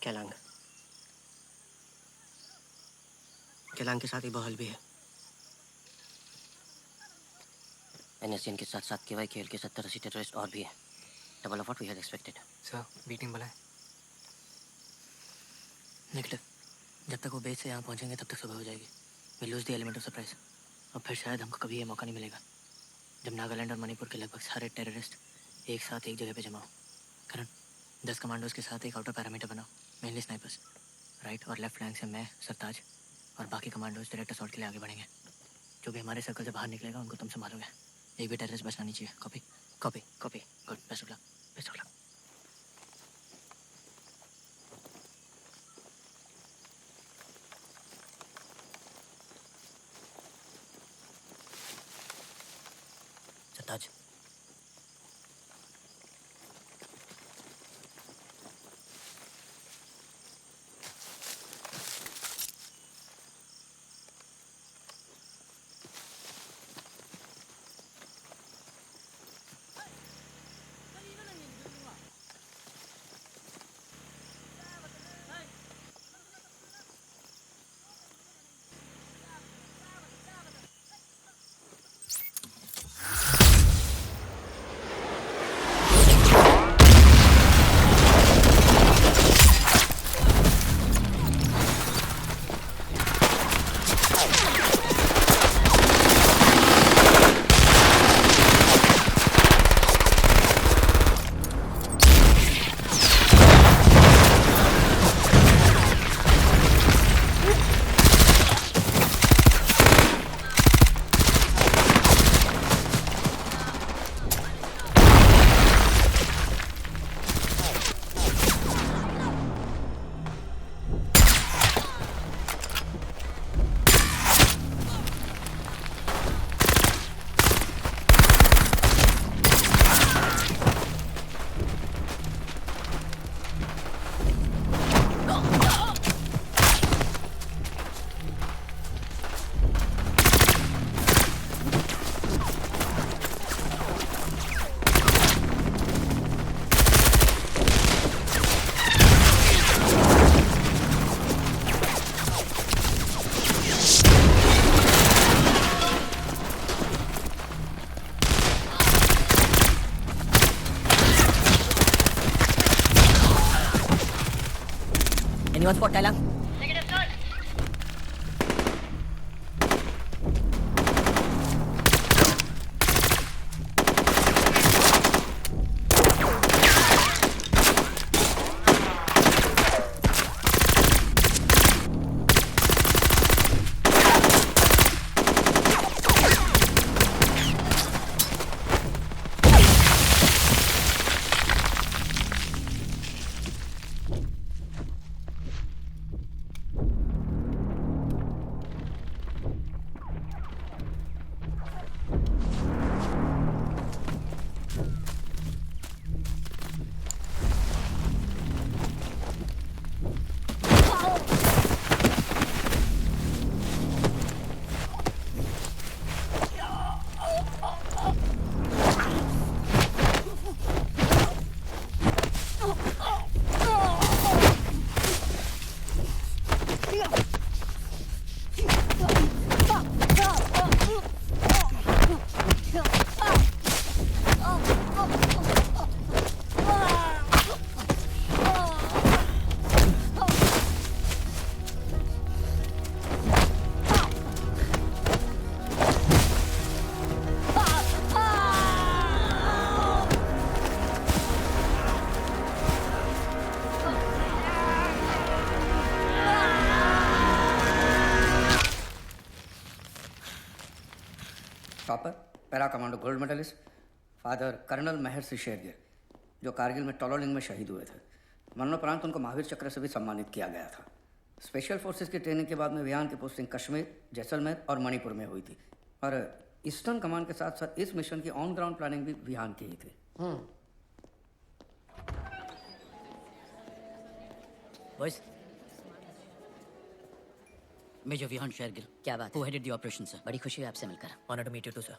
कैलांग। कैलांग के साथ ही बहल भी है। एनएसएन के साथ साथ केवाई खेल के 70-80 टेररिस्ट और भी है। Double of what we had expected. Sir meeting बुलाएं। निकले। जब तक वो बेस से यहाँ पहुँचेंगे तब तक सुबह हो जाएगी। We lose the element of surprise. और फिर शायद हमको कभी ये मौका नहीं मिलेगा जब नागालैंड और मणिपुर के लगभग सारे टेररिस्ट एक साथ एक जगह पे जमा हो। करण, 10 कमांडोज के साथ एक आउटर पैरामीटर बनाओ, मेनली स्नाइपर्स। राइट और लेफ्ट फ्लैंक से मैं, सरताज और बाकी कमांडोज डायरेक्ट असॉल्ट के लिए आगे बढ़ेंगे। जो भी हमारे सर्कल से बाहर निकलेगा उनको तुम संभालोगे। एक भी टेररिस्ट बचना नहीं चाहिए। Copy copy copy. Good, best of luck, best of luck. Sartaj, anyone spot कैलांग? Topper para commando gold medalist father colonel Maharshi Shergill, जो कारगिल में टोलोलिंग में शहीद हुए थे। मरणोपरांत उनको महावीर चक्र से भी सम्मानित किया गया था। स्पेशल फोर्सेस की ट्रेनिंग के बाद में विहान की पोस्टिंग कश्मीर, जैसलमेर और मणिपुर में हुई थी। और ईस्टर्न कमांड के साथ साथ इस मिशन की ऑन ग्राउंड प्लानिंग भी विहान की ही थी। Boys, major Vihaan Shergill. क्या बात Who headed the operation, sir? बड़ी खुशी है आपसे मिलकर। Honor to meet you too, sir.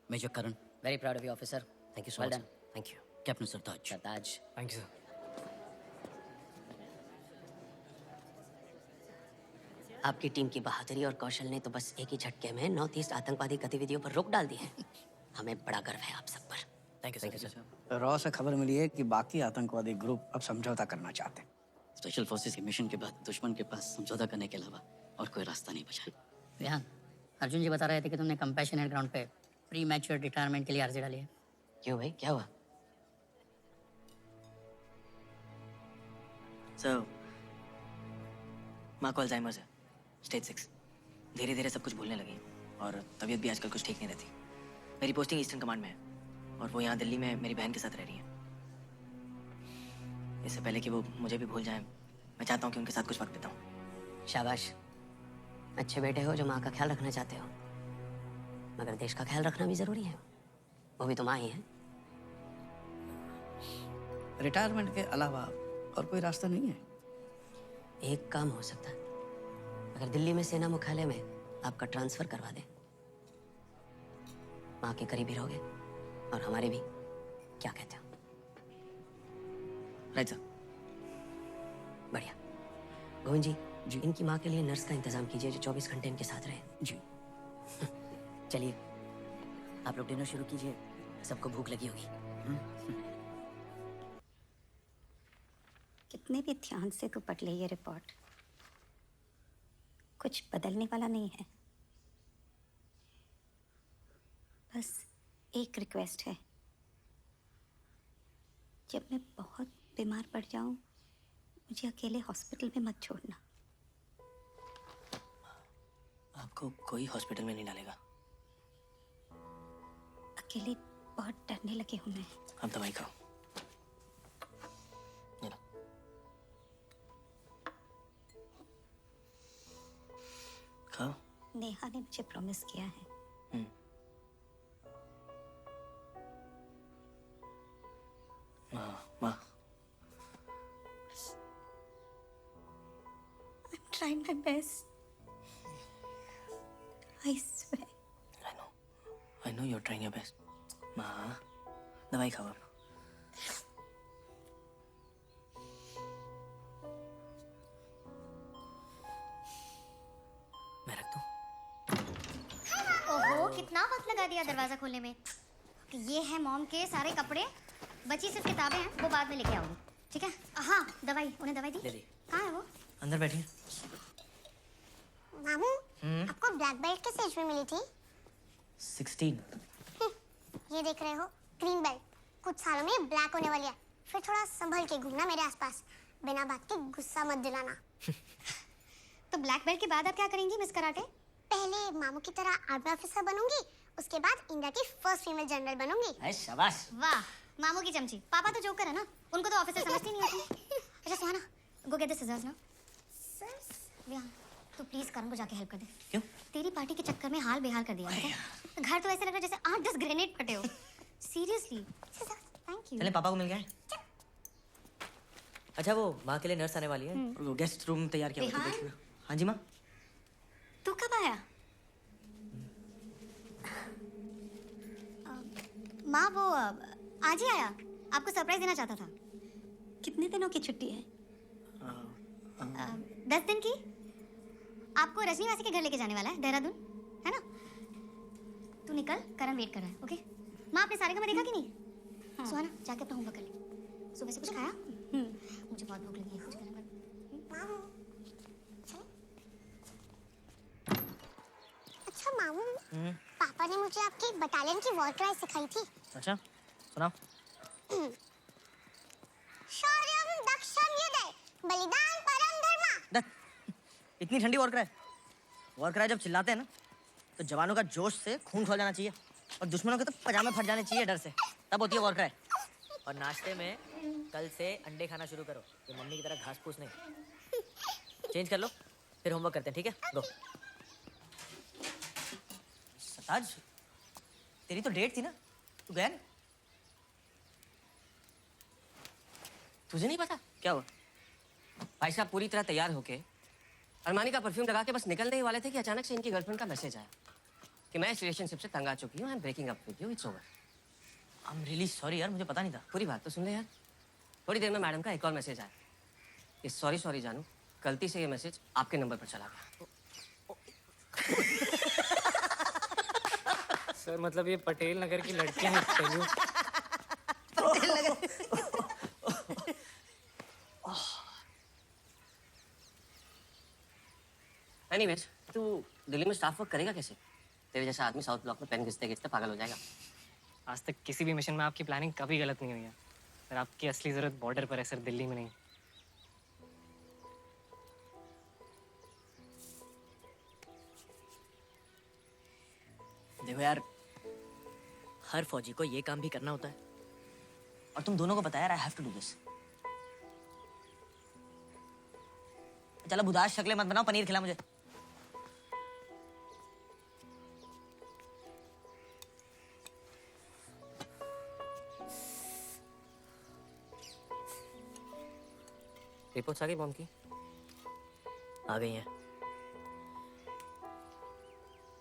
Major Karan. Very proud of you officer. Thank you so Well much. done. Thank you. Captain Sartaj. Sartaj. Thank you sir. आपकी team की बहादुरी और कौशल ने तो बस एक ही झटके में नॉर्थ ईस्ट आतंकवादी गतिविधियों पर रोक डाल दी है। हमें बड़ा गर्व है आप सब पर। Thank you sir. रॉ से खबर मिली है कि बाकी आतंकवादी ग्रुप अब समझौता करना चाहते हैं। स्पेशल फोर्सेस के मिशन के बाद दुश्मन के पास समझौता करने के अलावा और कोई रास्ता नहीं बचा। रेहान, अर्जुन जी बता रहे थे कि तुमने कंपैशनेट ग्राउंड पे प्री मैच्योर रिटायरमेंट के लिए अर्जी डाली है। क्यों भाई, क्या हुआ? सर, माँ को अल्जाइमर्स है, स्टेज 6। धीरे धीरे सब कुछ भूलने लगी और तबीयत भी आजकल कुछ ठीक नहीं रहती। मेरी पोस्टिंग ईस्टर्न कमांड में है और वो यहाँ दिल्ली में मेरी बहन के साथ रह रही है। इससे पहले कि वो मुझे भी भूल जाए, मैं चाहता हूँ कि उनके साथ कुछ वक्त बिताऊं। शाबाश, अच्छे बेटे हो जो माँ का ख्याल रखना चाहते हो, मगर देश का ख्याल रखना भी जरूरी है। वो भी तो माँ ही है। रिटायरमेंट के अलावा और कोई रास्ता नहीं है? एक काम हो सकता है, अगर दिल्ली में सेना मुख्यालय में आपका ट्रांसफर करवा दें, माँ के करीबी रहोगे और हमारे भी। क्या कहते हो? Right sir. बढ़िया। गोविंद जी, इनकी माँ के लिए नर्स का इंतजाम कीजिए जो 24 घंटे इनके साथ रहे। जी। चलिए, आप लोग डिनर शुरू कीजिए, सबको भूख लगी होगी। कितने भी ध्यान से तू पढ़ ले ये रिपोर्ट, कुछ बदलने वाला नहीं है। बस एक रिक्वेस्ट है, जब मैं बहुत बीमार पड़ जाऊं मुझे अकेले हॉस्पिटल में मत छोड़ना। आपको कोई हॉस्पिटल में नहीं डालेगा। अकेले बहुत डरने लगे हूं मैं। आप दवाई खाओ। ये लो। खाओ। नेहा ने मुझे प्रॉमिस किया है। माँ, I'm trying my best. I swear. I know you're trying your best. माँ, दवाई खाओ आप। मैं रख दूँ? ओहो, कितना वक्त लगा दिया दरवाजा खोलने में। ये है मॉम के सारे कपड़े, बची सिर्फ किताबें हैं, वो बाद में लेके आओगी, ठीक है? हाँ, दवाई, उन्हें दवाई दी? ले ली। कहाँ है वो? अंदर बैठी है। मामू, आपको ब्लैक बेल्ट किस एज में मिली थी? 16। ये देख रहे हो, ग्रीन बेल्ट कुछ सालों में ब्लैक होने वाली है। फिर थोड़ा संभल के घूमना मेरे आसपास, बिना बात के गुस्सा मत दिलाना। तो ब्लैक बेल्ट के बाद आप क्या करेंगी मिस कराटे? पहले मामू की तरह आर्मी ऑफिसर बनूंगी, उसके बाद इंडिया की फर्स्ट फीमेल जनरल बनूंगी। शाबाश। वाह, मामू की चमची। पापा तो जोकर है ना, उनको तो ऑफिसर समझती नहीं होती। अच्छा सुहाना, गो गेट द सिजर्स ना। विहान, तू प्लीज करण को जाके हेल्प कर दे। क्यों? तेरी पार्टी के चक्कर में हाल बेहाल कर दिया है। घर तो ऐसे लग रहा है जैसे 8-10 ग्रेनेड फटे हो। सीरियसली। Thank you. चले, पापा को मिल गया है। अच्छा, वो माँ के लिए नर्स आने वाली है और वो गेस्ट रूम तैयार किया हुआ है, तो विहान? देखिएगा। हाँ जी माँ। तू कब आया? माँ वो आज ही आया, आपको सरप्राइज देना चाहता था। कितने दिनों की छुट्टी है? 10 दिन की। आपको रजनी मासी के घर लेके जाने वाला है, देहरादून, है ना? तू निकल, करण वेट कर रहा है, ओके? माँ, आपने सारे का देखा कि नहीं? हाँ। सुहाना, जाके अपना होमवर्क कर ले। सुबह से कुछ खाया? मुझे बहुत भूख लगी है, कुछ गरम गरम। मामू, अच्छा मामू, पापा ने मुझे आपकी बटालियन की वॉर क्राई सिखाई थी। अच्छा, सुनाओ। शौर्यम दक्षम युद्धे, बलिदान परम धर्मा। इतनी ठंडी वॉर क्राई जब चिल्लाते हैं ना, तो जवानों का जोश से खून खौल जाना चाहिए और दुश्मनों के तो पजामे फट जाने चाहिए डर से, तब होती है वॉर क्राई। और नाश्ते में कल से अंडे खाना शुरू करो, ये मम्मी की तरह घास फूस नहीं। चेंज कर लो, फिर होमवर्क करते हैं, ठीक है? गो। सताज, तेरी तो डेट थी ना, तू गया नहीं? तुझे नहीं पता क्या हुआ? भाई साहब पूरी तरह तैयार होके अरमानी का परफ्यूम लगा के बस निकलने ही वाले थे कि अचानक से इनकी गर्लफ्रेंड का मैसेज आया कि मैं इस रिलेशनशिप से तंग आ चुकी हूँ, I am breaking up with you, it's over. I am really sorry यार, मुझे पता नहीं था। पूरी बात तो सुन ले यार। थोड़ी देर में मैडम का एक और मैसेज आया कि सॉरी जानू, गलती से ये मैसेज आपके नंबर पर चला गया। सर मतलब ये पटेल नगर की लड़कियां हैं तेलुगु। एनीवेज, तू दिल्ली में स्टाफ वर्क करेगा कैसे? तेरे जैसा आदमी साउथ ब्लॉक में पेन घिसते घिसते पागल हो जाएगा। आज तक किसी भी मिशन में आपकी प्लानिंग कभी गलत नहीं हुई है, पर आपकी असली जरूरत बॉर्डर पर है सर, दिल्ली में नहीं। देखो यार, हर फौजी को ये काम भी करना होता है। और तुम दोनों को पता है यार, I have to do this. चलो बुदाश शक्लें मत बनाओ, पनीर खिला मुझे। रिपोर्ट्स आ गई बॉम्ब की? आ गई हैं।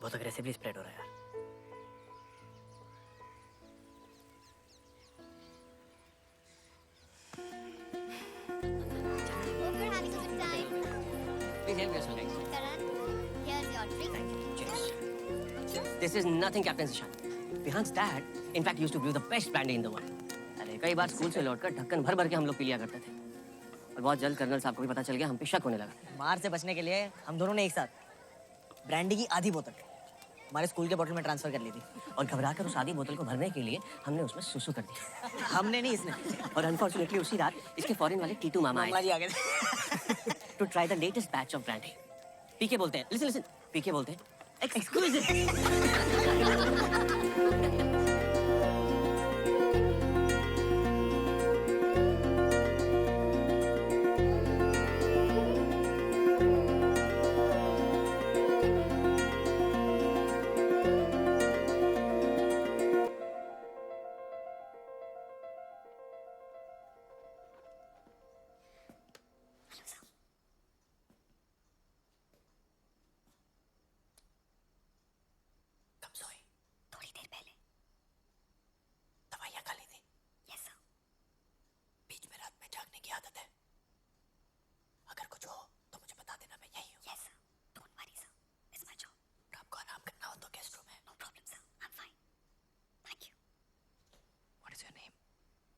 बहुत अग्रेसिवली स्प्रेड हो रहा है यार। Please help yourself, guys. Karan, here's your drink. Thank you. Cheers. This is nothing, Captain Zishan. Vihan's dad, in fact, used to brew the best brandy in the world. अरे कई बार school से लौटकर ढक्कन भर भर के हम लोग पी लिया करते थे। और बहुत जल्द कर्नल साहब को भी पता चल गया, हम पे शक होने लगा। मार से बचने के लिए हम दोनों ने एक साथ ब्रांडी की आधी बोतल हमारे स्कूल के बोतल में ट्रांसफर कर ली थी। और घबराकर उस आधी बोतल को भरने के लिए हमने उसमें सुसु कर दिया। हमने नहीं, इसने। और अनफॉर्चुनेटली उसी रात इसके फॉरेन वाले टीटू मामा मामा आए जी आ गए थे। To try the latest batch of brandy. PK बोलते हैं, लिसन लिसन, पीके बोलते हैं एक्सक्लूसिव। थोड़ी देर पहले दवाइयाँ खा ली थी। Yes sir. बीच में रात में जागने की आदत है। अगर कुछ हो तो मुझे बता देना, मैं यही हूँ। Yes sir, don't worry sir, it's my job. आपको आराम करना हो तो गेस्ट रूम है। No problem sir, I am fine, thank you. What is your name?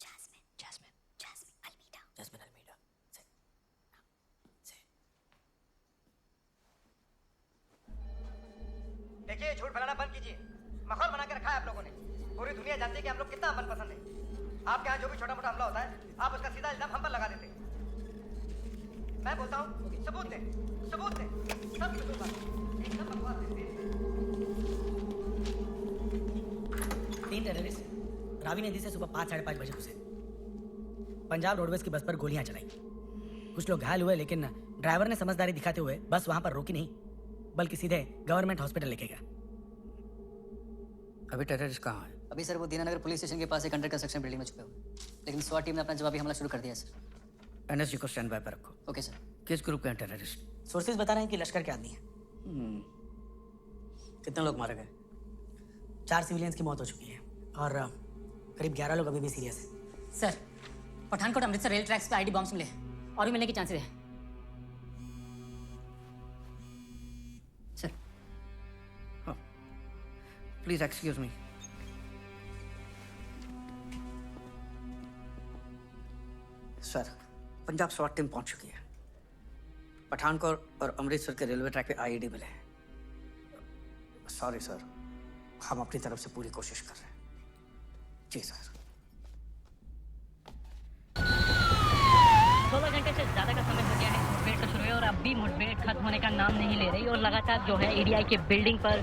Jasmine, Jasmine. Jasmine Almeida. Jasmine Almeida. देखिए, झूठ फैलाना बंद कीजिए। माहौल बना के रखा है आप लोगों ने। पूरी दुनिया जानती है कि आप लोग कितना अमन पसंद है। आपके यहाँ जो भी छोटा मोटा हमला होता है, आप उसका सीधा इल्जाम हम पर लगा देते हैं। मैं बोलता हूँ, सबूत दें, सबूत दें, सब कुछ होगा। एकदम बकवास है। 3 टेररिस्ट रावी नदी से सुबह 5 साढ़े 5 बजे घुसे। पंजाब रोडवेज की बस पर गोलियां चलाई। कुछ लोग घायल हुए, लेकिन ड्राइवर ने समझदारी दिखाते हुए बस वहां पर रोकी नहीं, बल्कि सीधे गवर्नमेंट हॉस्पिटल लेके गया। अभी टेररिस्ट कहाँ है? अभी सर वो दीनानगर पुलिस स्टेशन के पास एक अंडर कंस्ट्रक्शन बिल्डिंग में छुपे हुए, लेकिन स्वाट टीम ने अपना जवाबी हमला शुरू कर दिया सर। एनएसजी को स्टैंड बाय पर रखो। Okay sir. किस ग्रुप के हैं टेररिस्ट? सोर्सेज बता रहे हैं कि लश्कर के आदमी हैं। कितने लोग मारे गए? 4 सिविलियंस की मौत हो चुकी है और करीब 11 लोग अभी भी सीरियस हैं। Sir, Pathankot Amritsar rail tracks पे आईडी बॉम्ब्स मिले हैं और भी मिलने के चांसेस हैं। Sir, please excuse me. Sir, Punjab स्वाट टीम पहुंच चुकी है। पठानकोट और अमृतसर के रेलवे ट्रैक पे आईईडी मिले हैं। सॉरी सर, हम अपनी तरफ से पूरी कोशिश कर रहे हैं। जी सर। 16 घंटे से ज्यादा का समय हो गया है मुठभेड़ का शुरू है और अब भी मुठभेड़ खत्म होने का नाम नहीं ले रही और लगातार जो है एडीआई के बिल्डिंग पर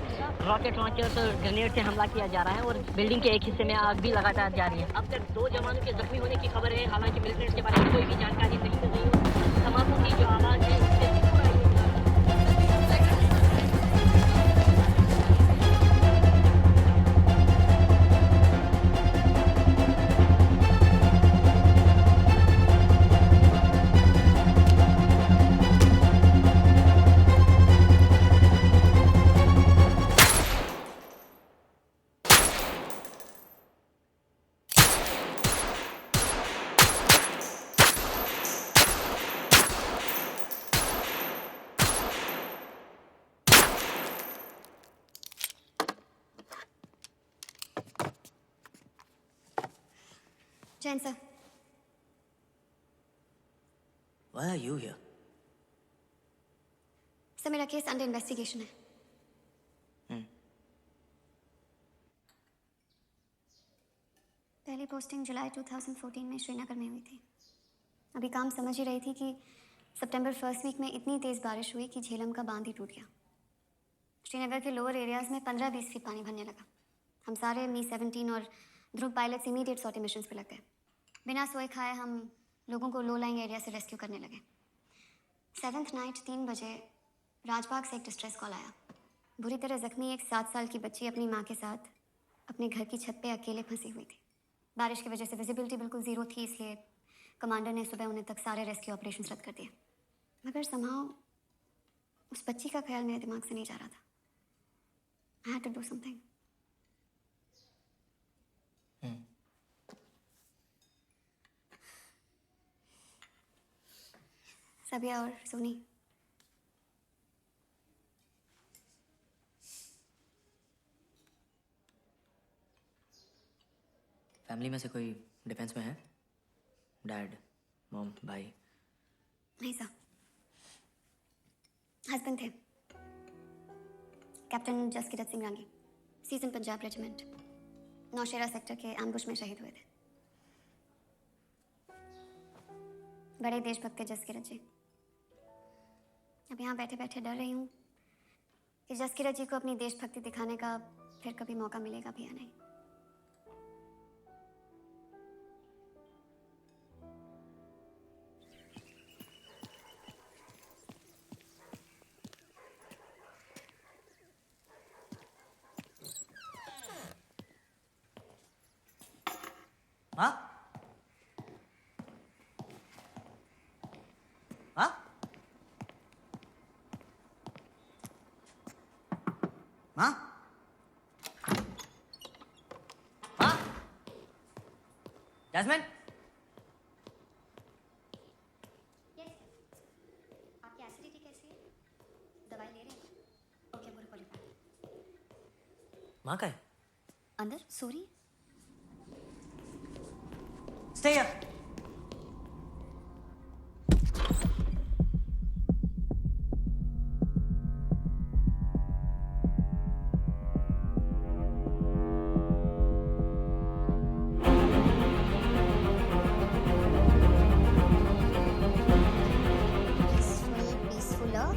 रॉकेट लॉन्चर्स और ग्रेनेड से हमला किया जा रहा है और बिल्डिंग के एक हिस्से में आग भी लगातार जारी है। अब तक 2 जवानों के जख्मी होने की खबर है, हालांकि मिलिटेंट्स के बारे में कोई भी जानकारी नहीं मिल रही है। धमाकों की जो आवाज है उससे Jain sir, Why are you here? Sir मेरा केस अंडर इन्वेस्टिगेशन है। पहली पोस्टिंग जुलाई 2014 में श्रीनगर में हुई थी। अभी काम समझ ही रही थी कि सितंबर फर्स्ट वीक में इतनी तेज़ बारिश हुई कि झेलम का बांध ही टूट गया। श्रीनगर के लोअर एरियाज़ में 15-20 फीट पानी भरने लगा। हम सारे मी-17 और ध्रुव पायलट्स इमीडिएट सॉर्टी मिशंस पे लग गए। बिना सोए खाए हम लोगों को लो लाइंग एरिया से रेस्क्यू करने लगे। 7th नाइट 3 बजे राजबाग से एक डिस्ट्रेस कॉल आया। बुरी तरह जख्मी एक 7 साल की बच्ची अपनी माँ के साथ अपने घर की छत पे अकेले फंसी हुई थी। बारिश की वजह से विजिबिलिटी बिल्कुल ज़ीरो थी, इसलिए कमांडर ने सुबह उन्हें तक सारे रेस्क्यू ऑपरेशंस रद्द कर दिए। मगर समहाउ उस बच्ची का ख्याल मेरे दिमाग से नहीं जा रहा था। I had to do something. Sabiya और सोनी, फैमिली में से कोई डिफेंस में है? डैड, मॉम, भाई? नहीं सर, हस्बैंड थे कैप्टन जसकिरत सिंह रांगी, सीजन पंजाब रेजिमेंट, नौशेरा सेक्टर के एम्बुश में शहीद हुए थे। बड़े देशभक्त थे जसकिरत जी। अब यहाँ बैठे बैठे डर रही हूँ कि जसकिरत जी को अपनी देशभक्ति दिखाने का फिर कभी मौका मिलेगा भी या नहीं। हाँ? हाँ? हाँ? हाँ? जैस्मिन? आपकी एसिडिटी कैसी है? दवाई ले रहे हैं? ओके, मुझे कॉल बैक। माँ का है? अंदर सो रही है? Stay here. Peacefuler,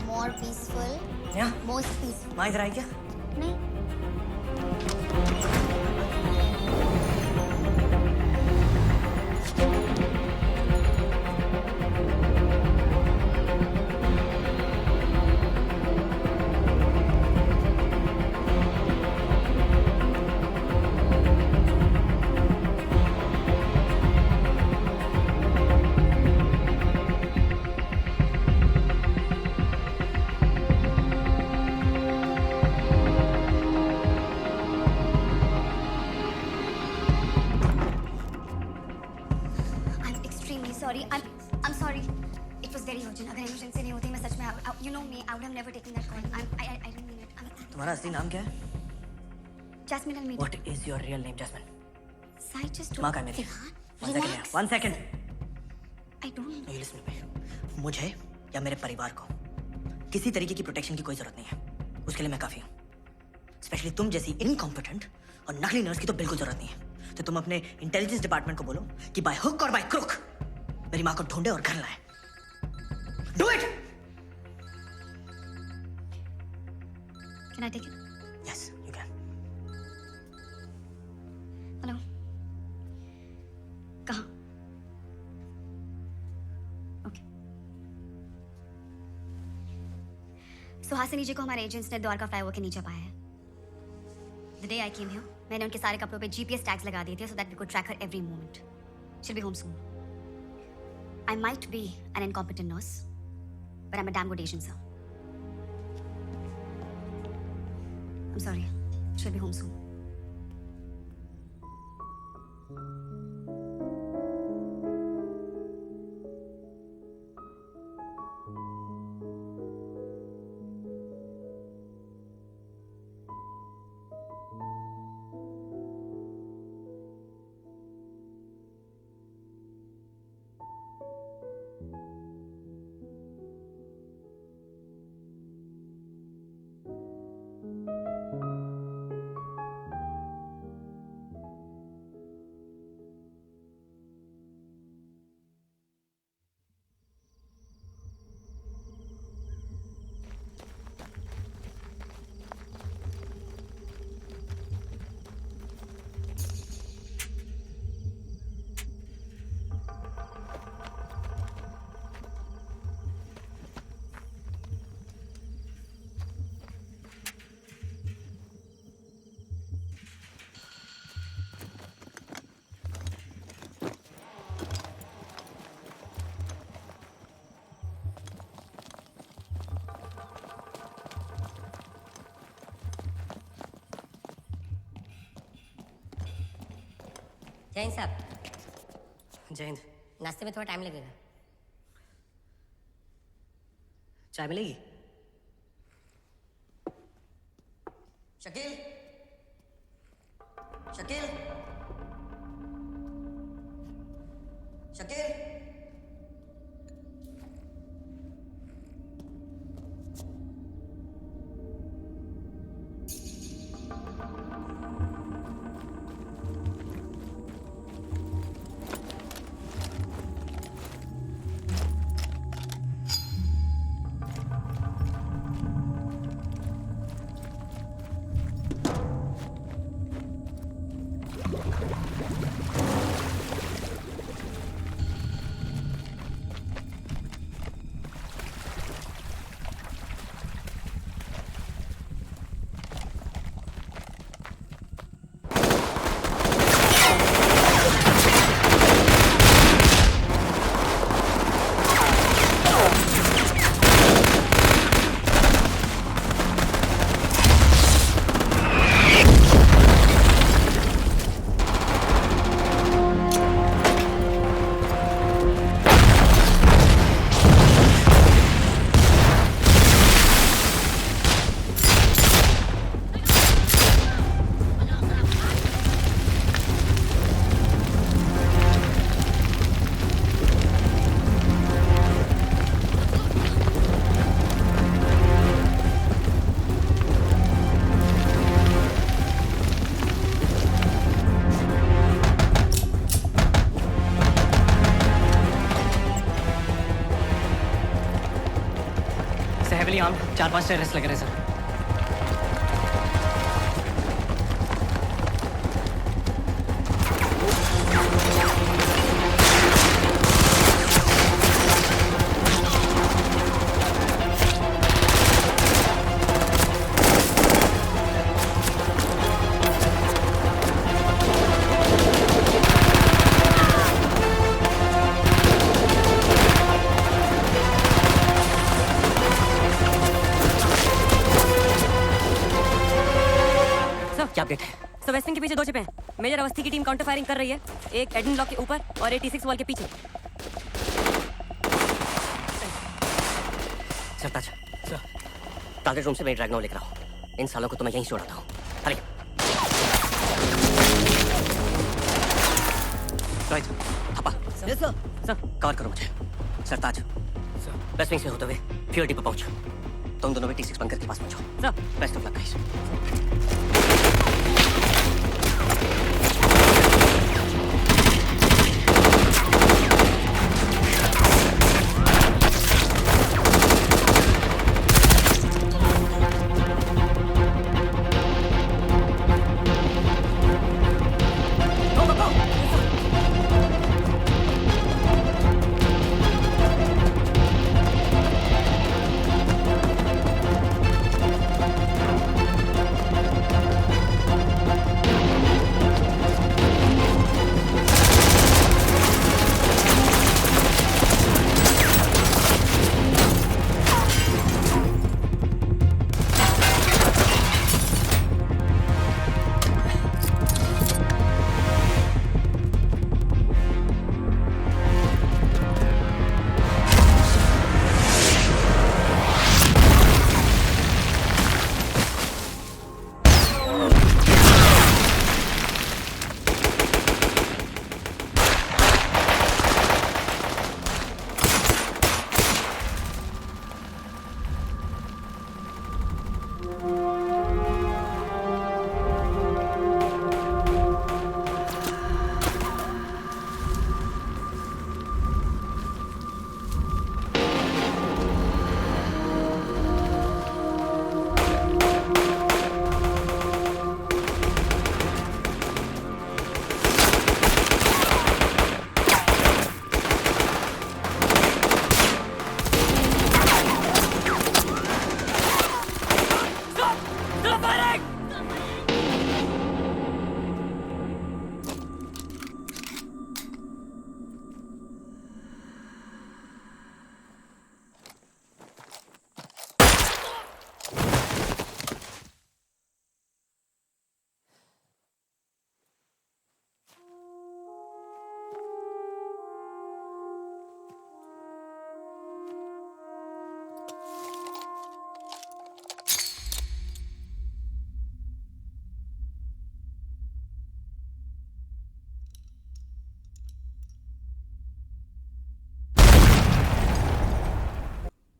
more peaceful, Yeah. most peaceful. माँ इधर आई क्या? नहीं। Sorry, I'm sorry. It was very urgent. अगर emergency नहीं होती मैं सच में you know me, I would have never taken that call. I don't mean it. तुम्हारा असली नाम क्या है? Jasmine Almeida. What is your real name, Jasmine? Sai just told. माँ का है मेरी. One second here. One second. I don't know. You listen to me. मुझे या मेरे परिवार को किसी तरीके की प्रोटेक्शन की कोई जरूरत नहीं है। उसके लिए मैं काफी हूँ। स्पेशली तुम जैसी इनकॉम्पिटेंट और नकली नर्स की तो बिल्कुल जरूरत नहीं है। तो तुम अपने इंटेलिजेंस डिपार्टमेंट को बोलो कि बाय हुक और बाय क्रुक मेरी माँ को ढूंढे और घर लाए। Do it. Can I take it? Yes, you can. Hello. कहाँ? ओके। सुहासिनी जी को हमारे एजेंट्स ने द्वारका फ्लाईओवर के नीचे पाया है। The day I came here, मैंने उनके सारे कपड़ों पे GPS टैग्स लगा दिए थे so that we could track her every moment. She'll be home soon. I might be an incompetent nurse, but I'm a damn good agent, sir. I'm sorry. She'll be home soon. Jain साहब। जैन। नाश्ते में थोड़ा time लगेगा। चाय मिलेगी? Shakeel, Shakeel, Shakeel. Heavily armed 4-5 terrorist लग रहे हैं सर। क्या अपडेट है? सर वेस्टिंग के पीछे 2 चिपे हैं। मेजर अवस्थी की टीम काउंटर फायरिंग कर रही है, एक एडमिन ब्लॉक के ऊपर और 86 वॉल के पीछे। सरताज सर, टारगेट रूम से मैं ड्रैगनॉल लेकर रहा हूँ। इन सालों को तो मैं यहीं छोड़ाता हूँ। अरे right Thapa. Yes sir. Sir cover करो मुझे। सरताज सर, वेस्ट विंग से होते हुए फ्यूल डिपो पहुंचो। तुम दोनों भी T6 बंकर के पास पहुंचो। Sir best of luck guys.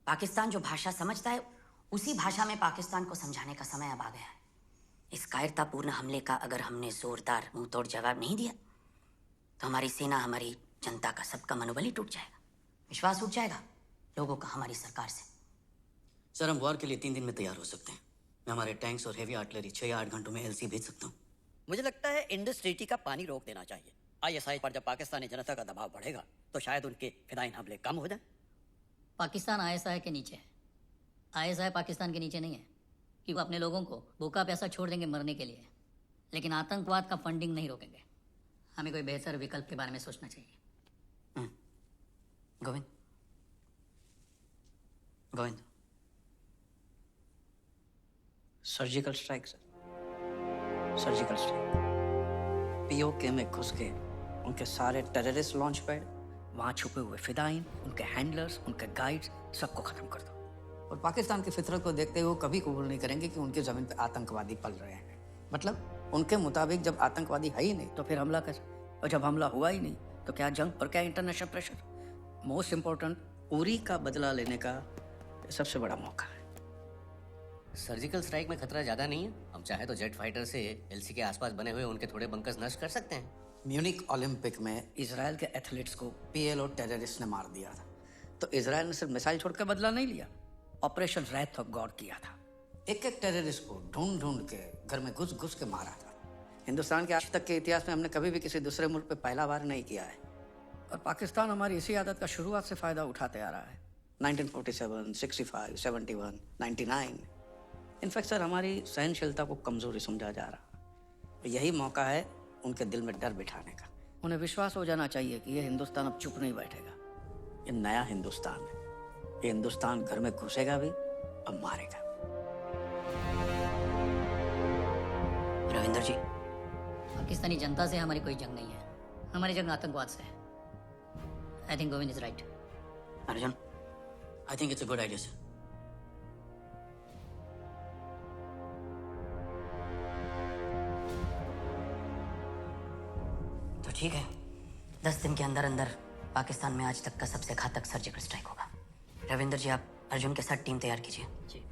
Pakistan जो भाषा समझता है उसी भाषा में पाकिस्तान को समझाने का समय अब आ गया है। इस कायरतापूर्ण हमले का अगर हमने जोरदार मुंह तोड़ जवाब नहीं दिया तो हमारी सेना, हमारी जनता का, सबका मनोबल ही टूट जाएगा, विश्वास उठ जाएगा लोगों का हमारी सरकार से। सर, हम वॉर के लिए 3 दिन में तैयार हो सकते हैं। मैं हमारे टैंक्स और हेवी आर्टिलरी 6 या 8 घंटों में एलसी भेज सकता हूँ। मुझे लगता है इंडस ट्रीटी का पानी रोक देना चाहिए। आईएसआई पर जब पाकिस्तानी जनता का दबाव बढ़ेगा तो शायद उनके फिदाइन हमले कम हो जाए। पाकिस्तान आईएसआई के नीचे है, आईएसआई पाकिस्तान के नीचे नहीं है, कि वो अपने लोगों को भूखा प्यासा छोड़ देंगे मरने के लिए, लेकिन आतंकवाद का फंडिंग नहीं रोकेंगे। हमें कोई बेहतर विकल्प के बारे में सोचना चाहिए। Govind, Govind, surgical strike sir, surgical strike. PoK में घुस के उनके सारे टेररिस्ट लॉन्च पैड, वहाँ छुपे हुए फिदाइन, उनके हैंडलर्स, उनके गाइड्स, सबको खत्म कर दो। और पाकिस्तान की फितरत को देखते हुए कभी कबूल नहीं करेंगे कि उनकी ज़मीन पे आतंकवादी पल रहे हैं। मतलब उनके मुताबिक जब आतंकवादी है ही नहीं तो फिर हमला कैसे, और जब हमला हुआ ही नहीं तो क्या जंग और क्या international pressure. Most important, Uri का बदला लेने का सबसे बड़ा मौका है। सर्जिकल स्ट्राइक में खतरा ज़्यादा नहीं है। हम चाहे तो जेट फाइटर से एलसी के आसपास बने हुए उनके थोड़े बंकर्स नष्ट कर सकते हैं। म्यूनिक ओलंपिक में इजराइल के एथलीट्स को पीएलओ टेररिस्ट ने मार दिया था, तो इजराइल ने सिर्फ मिसाइल छोड़ के बदला नहीं लिया, ऑपरेशन रैथ ऑफ गॉड किया था। एक एक टेररिस्ट को ढूंढ ढूंढ के घर में घुस घुस के मारा था। हिंदुस्तान के आज तक के इतिहास में हमने कभी भी किसी दूसरे मुल्क पे पहला वार नहीं किया है, और पाकिस्तान हमारी इसी आदत का शुरुआत से फ़ायदा उठाते आ रहा है। 1947, 65, 71, 99। इनफैक्ट सर, हमारी सहनशीलता को कमज़ोरी समझा जा रहा। यही मौका है उनके दिल में डर बिठाने का। उन्हें विश्वास हो जाना चाहिए कि ये हिंदुस्तान अब चुप नहीं बैठेगा। ये नया हिंदुस्तान है, ये हिंदुस्तान घर में घुसेगा भी और मारेगा। रविंदर जी, पाकिस्तानी जनता से हमारी कोई जंग नहीं है, हमारी जंग आतंकवाद से है। I think Govind is right. Arjun, I think it's a good idea sir. तो ठीक है, 10 दिन के अंदर अंदर पाकिस्तान में आज तक का सबसे घातक सर्जिकल स्ट्राइक होगा। रविंदर जी, आप अर्जुन के साथ टीम तैयार कीजिए।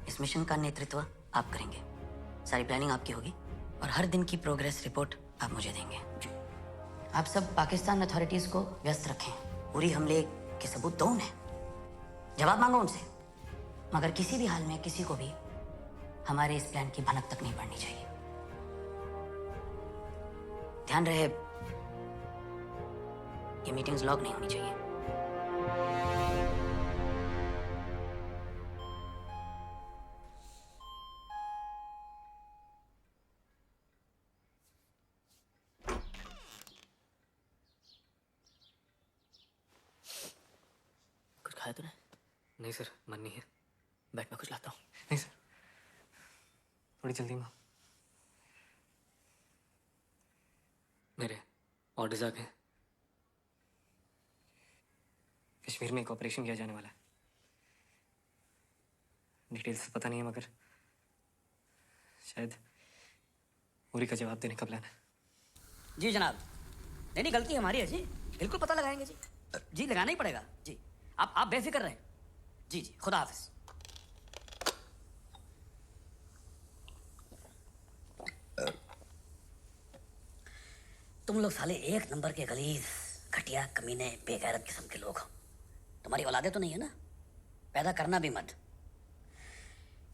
इस मिशन का नेतृत्व आप करेंगे, सारी प्लानिंग आपकी होगी, और हर दिन की प्रोग्रेस रिपोर्ट आप मुझे देंगे। आप सब पाकिस्तान अथॉरिटीज को व्यस्त रखें। पूरी हमले के सबूत दो उन्हें, जवाब मांगो उनसे, मगर किसी भी हाल में किसी को भी हमारे इस प्लान की भनक तक नहीं पड़नी चाहिए। ध्यान रहे, ये मीटिंग्स लॉग नहीं होनी चाहिए। कुछ खाया तूने? नहीं सर, मन नहीं है। बैठ, मैं कुछ लाता हूँ। नहीं सर, थोड़ी जल्दी में। मेरे ऑर्डर्स आ गए। कश्मीर में एक ऑपरेशन किया जाने वाला है। डिटेल्स पता नहीं है, मगर शायद उरी का जवाब देने का प्लान है। जी जनाब। नहीं, गलती हमारी है जी, बिल्कुल पता लगाएंगे जी। जी, लगाना ही पड़ेगा जी। आप बेफिक्र रहें। जी जी, खुदा हाफिज। तुम लोग साले एक नंबर के गलीज, घटिया, कमीने, बेगैरत किस्म के लोग हो। तुम्हारी औलादे तो नहीं है ना? पैदा करना भी मत।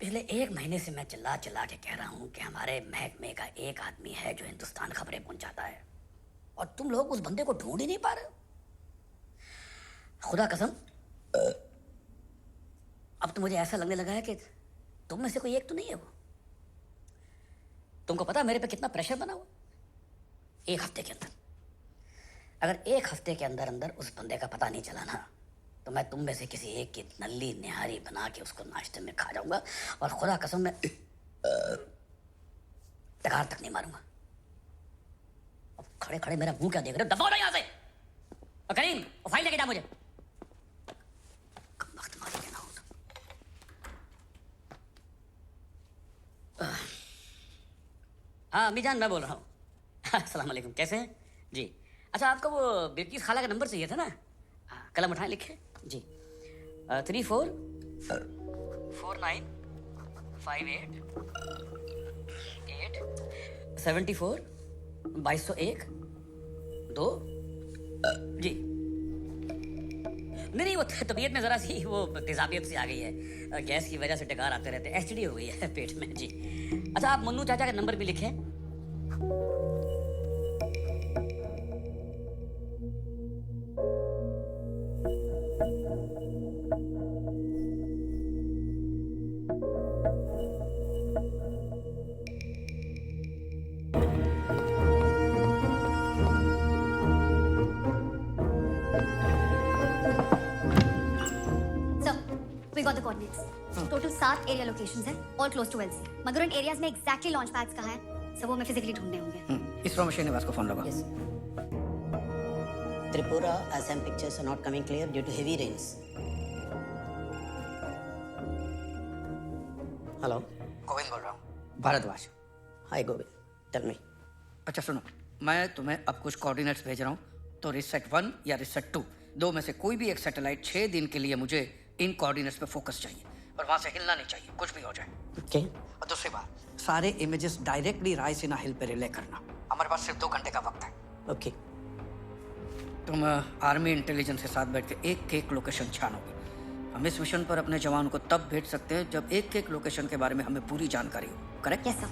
पिछले 1 महीने से मैं चिल्ला चिल्ला के कह रहा हूँ कि हमारे महकमे का एक आदमी है जो हिंदुस्तान खबरें पहुंचाता है, और तुम लोग उस बंदे को ढूंढ ही नहीं पा रहे हो। खुदा कसम, अब तो मुझे ऐसा लगने लगा है कि तुम में से कोई एक तो नहीं है वो। तुमको पता है मेरे पे कितना प्रेशर बना हुआ? 1 हफ्ते के अंदर, अगर 1 हफ्ते के अंदर अंदर उस बंदे का पता नहीं चला ना, तो मैं तुम में से किसी एक की नल्ली निहारी बना के उसको नाश्ते में खा जाऊंगा, और खुदा कसम मैं टकार तक नहीं मारूंगा। अब खड़े खड़े मेरा मुंह क्या देख रहे हो? दबाओ ना यहाँ से। और करीम, वो फाइल लेके जा मुझे। वक्त मारी देना हो तो। हाँ अम्मीजान, मैं बोल रहा हूँ। अस्सलाम वालेकुम, कैसे हैं जी? अच्छा, आपको वो बिल्किस खाला का नंबर चाहिए था ना? हाँ, कलम उठाएं, लिखे जी। 34 4958 2201 2 जी। नहीं वो तबीयत में जरा सी वो तेजाबियत सी आ गई है, गैस की वजह से डकार आते रहते हैं, एसटीडी हो गई है पेट में जी। अच्छा आप मन्नू चाचा का नंबर भी लिखें। We got the coordinates. Total 7 area locations हैं, all close to LC. मगर उन एरियाज में एग्जैक्टली लॉन्च पैड्स कहाँ हैं, सब वो मैं फिजिकली ढूंढने होंगे। इसरो में श्रीनिवास को फोन लगा। Tripura Assam pictures are not coming clear due to heavy rains. Hello. Govind बोल रहा हूँ, Bhardwaj. Hi Govind. Tell me. अच्छा सुनो, मैं तुम्हें अब कुछ कोऑर्डिनेट्स भेज रहा हूँ, तो रिसेट 1 या रिसेट 2 दो में से कोई भी एक सैटेलाइट 6 दिन के लिए मुझे इन कोऑर्डिनेट्स पे फोकस चाहिए और वहां से हिलना नहीं चाहिए, कुछ भी हो जाए। Okay. और दूसरी बात, सारे इमेजेस डायरेक्टली रायसीना हिल पे रिले करना। हमारे पास सिर्फ 2 घंटे का वक्त है। Okay. तुम आर्मी इंटेलिजेंस के साथ बैठ के एक एक लोकेशन छानोगे। हम इस मिशन पर अपने जवान को तब भेज सकते हैं जब एक एक लोकेशन के बारे में हमें पूरी जानकारी हो। Correct? Yes sir.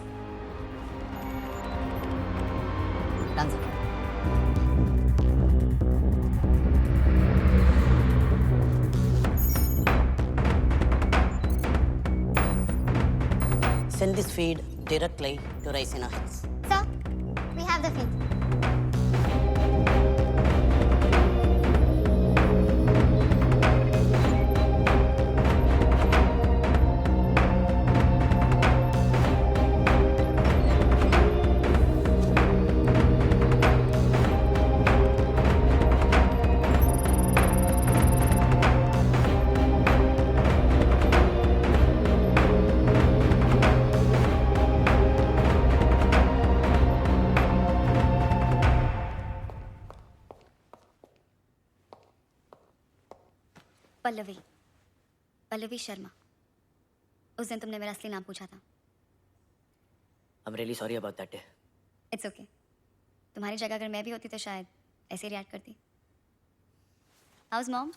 Send this feed directly to Raisina Hills. Sir, we have the feed. Pallavi Sharma. उस दिन तुमने मेरा असली नाम पूछा था। I'm really sorry about that day. It's okay. तुम्हारी जगह अगर मैं भी होती तो शायद ऐसे रिएक्ट करती। House mom?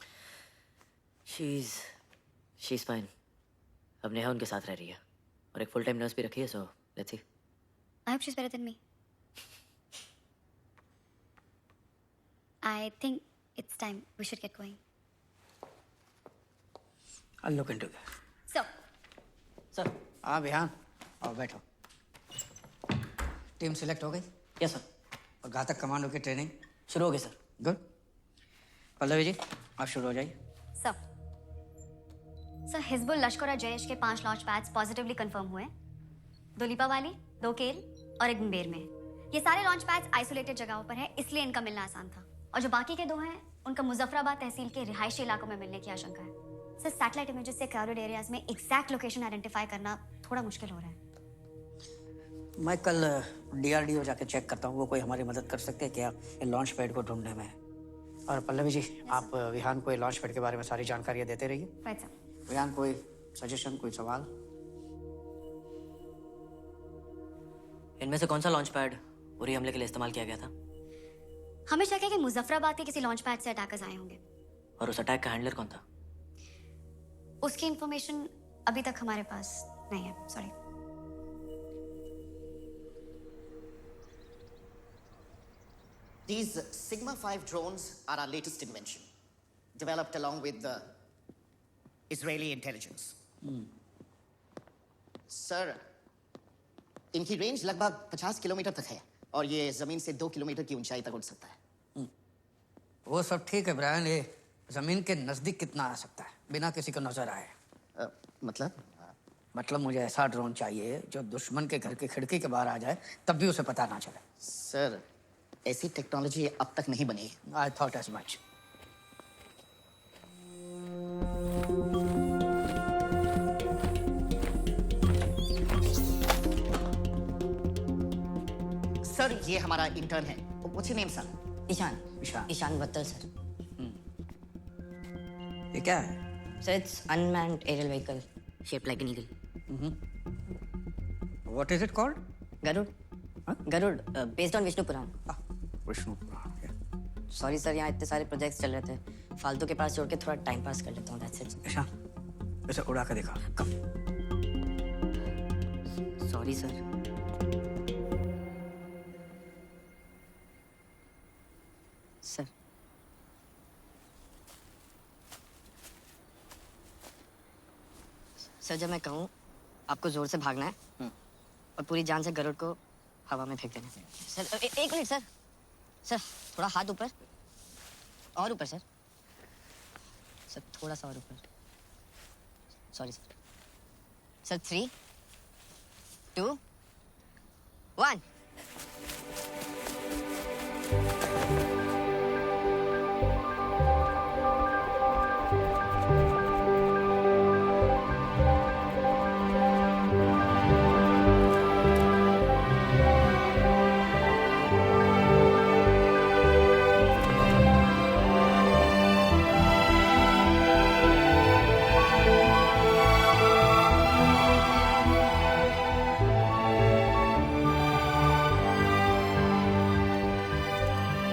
She's fine. अब नेहा उनके साथ रह रही है और एक फुल टाइम नर्स भी रखी है, so let's see. I hope she's better than me. I think it's time we should get going. I'll look into that. Sir. हाँ बिहान, आओ बैठो। टीम सिलेक्ट हो गई? Yes sir. और घातक कमांडो की ट्रेनिंग शुरू हो गई सर। गुड। पल्लवी जी आप शुरू हो जाइए। सर हिजबुल लश्कर और जैश के 5 लॉन्च पैड्स पॉजिटिवली कंफर्म हुए। 2 लिपावाली, 2 केल और 1 मुंबेर में। ये सारे लॉन्च पैड्स आइसोलेटेड जगहों पर हैं, इसलिए इनका मिलना आसान था। और जो बाकी के 2 हैं उनका मुजफ्फराबाद तहसील के रिहायशी इलाकों में मिलने की आशंका है। सर सैटेलाइट इमेजेस से क्राउडेड एरियाज में एग्जैक्ट लोकेशन आइडेंटिफाई करना थोड़ा मुश्किल हो रहा है। मैं कल DRDO जाके चेक करता हूँ, वो कोई हमारी मदद कर सकते हैं क्या लॉन्च पैड को ढूंढने में। और पल्लवी जी आप विहान को लॉन्च पैड के बारे में सारी जानकारियाँ देते रहिए। Right sir. विहान कोई सजेशन, कोई सवाल? इनमें से कौन सा लॉन्च पैड उरी हमले के लिए इस्तेमाल किया गया था? हमें शक है कि मुजफ्फराबाद के किसी लॉन्च पैड से अटैकर्स आए होंगे। और उस अटैक का हैंडलर कौन था? उसकी इंफॉर्मेशन अभी तक हमारे पास नहीं है, sorry. These Sigma 5 drones are our latest invention, developed along with the Israeli intelligence. Sir, इनकी रेंज लगभग 50 किलोमीटर तक है और ये जमीन से 2 किलोमीटर की ऊंचाई तक उड़ सकता है। वो सब ठीक है ब्रायन, ये जमीन के नजदीक कितना आ सकता है बिना किसी को नजर आए? मतलब मुझे ऐसा ड्रोन चाहिए जो दुश्मन के घर की खिड़की के बाहर आ जाए तब भी उसे पता ना चले। सर ऐसी टेक्नोलॉजी अब तक नहीं बनी। I thought as much. Sir ये हमारा इंटर्न है। What's your name, sir? Ishaan. Ishaan Battal sir. ये क्या है? So it's unmanned aerial vehicle shaped like an eagle. What is it called? Garud. Garud, based on Vishnu Puran. Vishnu sorry sir, यहाँ इतने सारे projects चल रहे थे, फालतू के पास छोड़ के थोड़ा टाइम पास कर लेता हूँ, that's it. ईशान इसे उड़ा के दिखा. Sorry sir. सर सर जब मैं कहूँ आपको जोर से भागना है और पूरी जान से गरुड़ को हवा में फेंक देना है. सर एक मिनट सर. सर थोड़ा हाथ ऊपर और ऊपर सर. सर थोड़ा सा और ऊपर. Sorry sir. Sir 3, 2, 1.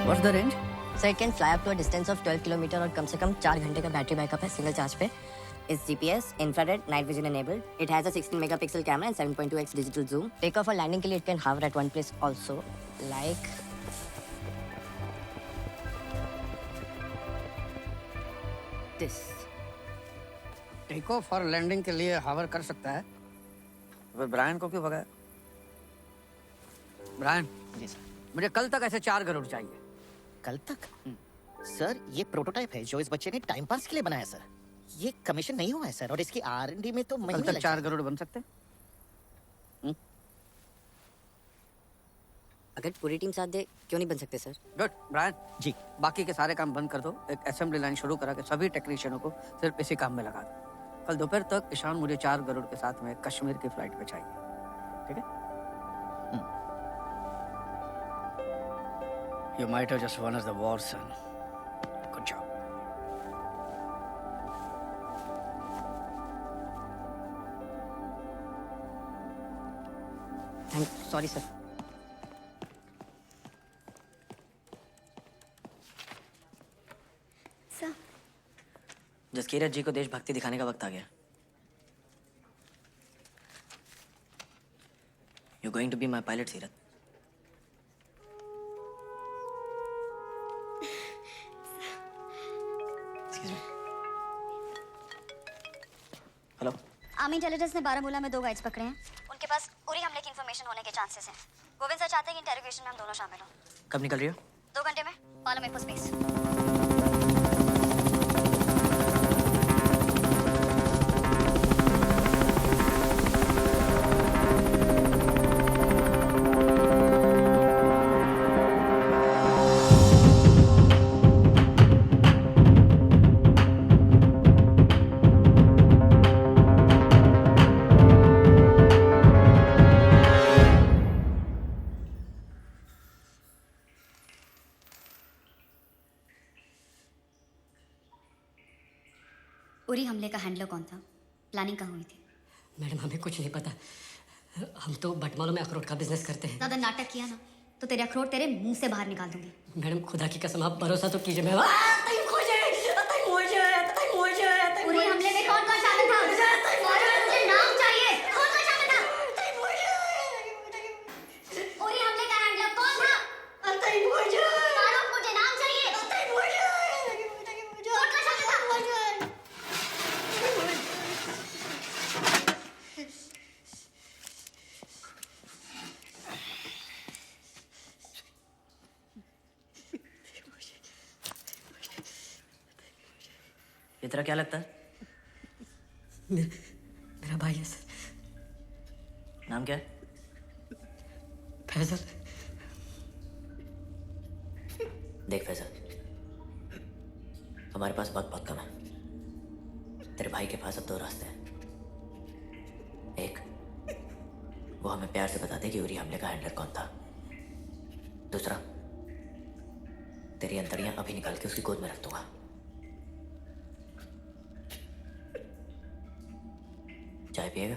What's the range? So it can fly up to a distance of 12 kilometre और कम से कम 4 घंटे का बैटरी बैकअप है सिंगल चार्ज पे. It's GPS, infrared, night vision enabled. It has a 16 megapixel camera and 7.2x digital zoom. Takeoff or landing के लिए it can hover at one place also, like this. Take off और landing के लिए हावर कर सकता है. फिर ब्रायन को क्यों भगाया? ब्रायन जी सर. मुझे कल तक ऐसे 4 गरुड़ चाहिए. कल तक? सर ये प्रोटोटाइप है जो इस बच्चे ने टाइम पास के लिए बनाया सर. ये कमीशन नहीं हुआ है सर और इसकी R&D में तो कल महीने तक लग 4 गरुड़ बन सकते हैं. अगर पूरी टीम साथ दे क्यों नहीं बन सकते सर? गुड ब्रायन जी. बाकी के सारे काम बंद कर दो. एक असेंबली लाइन शुरू करा के सभी टेक्नीशियनों को सिर्फ इसी काम में लगा दो. कल दोपहर तक ईशान मुझे 4 गरुड़ के साथ में कश्मीर की फ्लाइट पे चाहिए. ठीक है? You might have just won us the war, son. Good job. Sorry sir. Sir Jaskirat ji को देशभक्ति दिखाने का वक्त आ गया. You're going to be my pilot, सीरत. हेलो. आर्मी इंटेलिजेंस ने बारामूला में 2 गाइड्स पकड़े हैं. उनके पास उरी हमले की इंफॉर्मेशन होने के चांसेस हैं. गोविंद सर चाहते हैं कि इंटेरोगेशन में हम दोनों शामिल हों. कब निकल रही हो? 2 घंटे में पालम एयरफोर्स बेस. उरी हमले का हैंडलर कौन था? प्लानिंग कहाँ हुई थी? मैडम हमें कुछ नहीं पता. हम तो बटमालों में अखरोट का बिजनेस करते हैं. ज्यादा नाटक किया ना तो तेरे अखरोट तेरे मुंह से बाहर निकाल दूंगी. मैडम खुदा की कसम आप भरोसा तो कीजिए. मैं उरी हमले में कौन कौन शामिल था? मुझे नाम चाहिए. कौन कौन शामिल था? उरी हमले का हैंडलर कौन था? फारूक, मुझे नाम चाहिए. कौन कौन शामिल था? ये तेरा क्या लगता है? मेरा भाई है सर. नाम क्या है? फैजल. देख फैजल, हमारे पास वक्त बहुत कम है. तेरे भाई के पास अब 2 रास्ते हैं. एक, वो हमें प्यार से बता दे कि उरी हमले का हैंडलर कौन था. दूसरा, तेरी अंतड़ियां अभी निकाल के उसकी गोद में रख दूंगा. चाय पिएगा?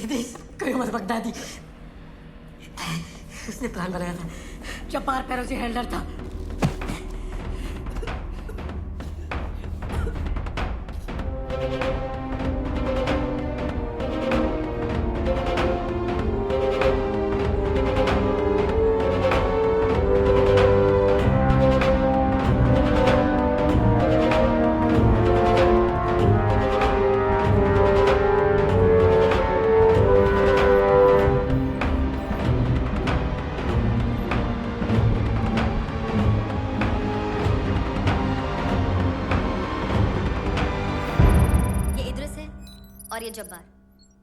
इद्रिस कोई मत बगदादी। उसने प्लान बनाया था, चपार पैरों से हेल्डर था। और ये जब्बार,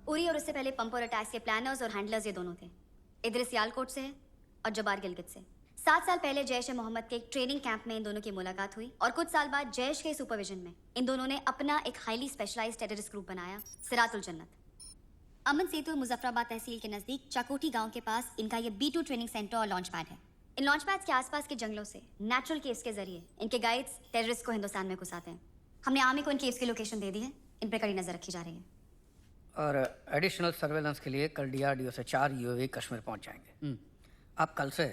उरी और उससे पहले पंप और अटैक्स के प्लानर्स और हैंडलर्स ये दोनों थे। इद्रिस सियालकोट से है और जब्बार गिलगित से। 7 साल पहले जैश ए मोहम्मद के एक ट्रेनिंग कैंप में इन दोनों की मुलाकात हुई और कुछ साल बाद जैश के सुपरविजन में इन दोनों ने अपना एक हाईली स्पेशलाइज्ड टेररिस्ट ग्रुप बनाया, सिरातुल जन्नत। अमन सेतु मुजफ्फराबाद तहसील के नजदीक चाकोटी गांव के पास इनका ये B2 ट्रेनिंग सेंटर और लॉन्च पैड है। इन लॉन्च पैड्स के आसपास के जंगलों से नेचुरल केव्स के जरिए इनके गाइड्स टेररिस्ट को हिंदुस्तान में घुसाते हैं। हमने आर्मी को इन केव्स की लोकेशन दे दी है, इन पर कड़ी नजर रखी जा रही है। और एडिशनल सर्वेलेंस के लिए कल DRDO से 4 UAV कश्मीर पहुंच जाएंगे। आप कल से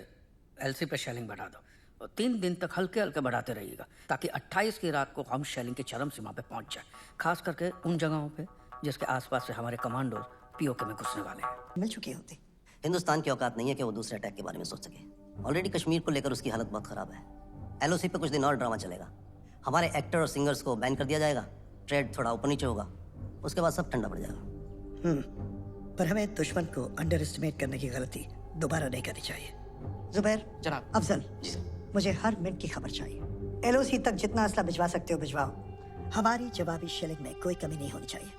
LC पे शेलिंग बढ़ा दो और 3 दिन तक हल्के हल्के बढ़ाते रहिएगा ताकि 28 की रात को हम शेलिंग की चरम सीमा पे पहुंच जाए, खास करके उन जगहों पे जिसके आसपास से हमारे कमांडो POK में घुसने वाले हैं। मिल चुकी होती। हिंदुस्तान की औकात नहीं है कि वो दूसरे अटैक के बारे में सोच सके। ऑलरेडी कश्मीर को लेकर उसकी हालत बहुत खराब है। LOC पे कुछ दिन और ड्रामा चलेगा। हमारे एक्टर और सिंगर्स को बैन कर दिया जाएगा, ट्रेड थोड़ा ऊपर नीचे होगा, उसके बाद सब ठंडा पड़ जाएगा। पर हमें दुश्मन को अंडर एस्टिमेट करने की गलती दोबारा नहीं करनी चाहिए। जुबैर, जनाब। अफजल, मुझे हर मिनट की खबर चाहिए। LOC तक जितना असला भिजवा सकते हो भिजवाओ। हमारी जवाबी शेलिंग में कोई कमी नहीं होनी चाहिए।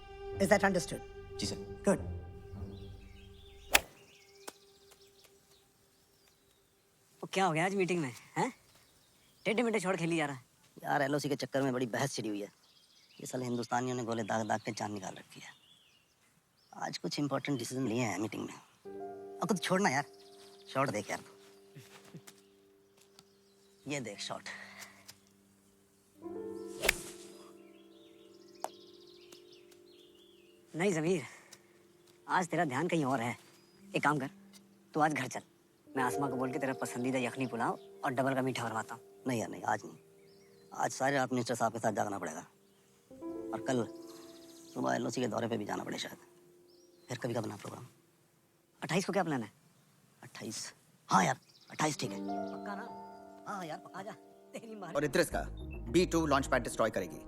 Is that understood? जी सर। गुड। वो क्या हो गया आज मीटिंग में, हैं? टेढ़े मेढ़े छोड़ खेली जा रहा है। यार LOC के चक्कर में बड़ी बहस छिड़ी हुई है। ये साले हिंदुस्तानियों ने गोले दाग दाग के जान निकाल रखी है। आज कुछ इंपॉर्टेंट डिसीजन लिए हैं मीटिंग में। अब कुछ छोड़ना यार, शॉट देख यार। ये देख शॉट। नहीं ज़मीर, आज तेरा ध्यान कहीं और है। एक काम कर, तू आज घर चल, मैं आसमा को बोल के तेरा पसंदीदा यखनी पुलाव और डबल का मीठा बनवाता हूँ। नहीं यार नहीं, आज नहीं। आज सारे रात मिनिस्टर साहब के साथ जागना पड़ेगा और कल सुबह LOC के दौरे पे भी जाना पड़े शायद। फिर कभी का बना प्रोग्राम। 28 को क्या प्लान है? 28? हाँ यार 28 ठीक है। पक्का ना? हाँ यार आजा, तेरी माँ। और इद्रिस का B2 लॉन्च पैड डिस्ट्रॉय करेगी।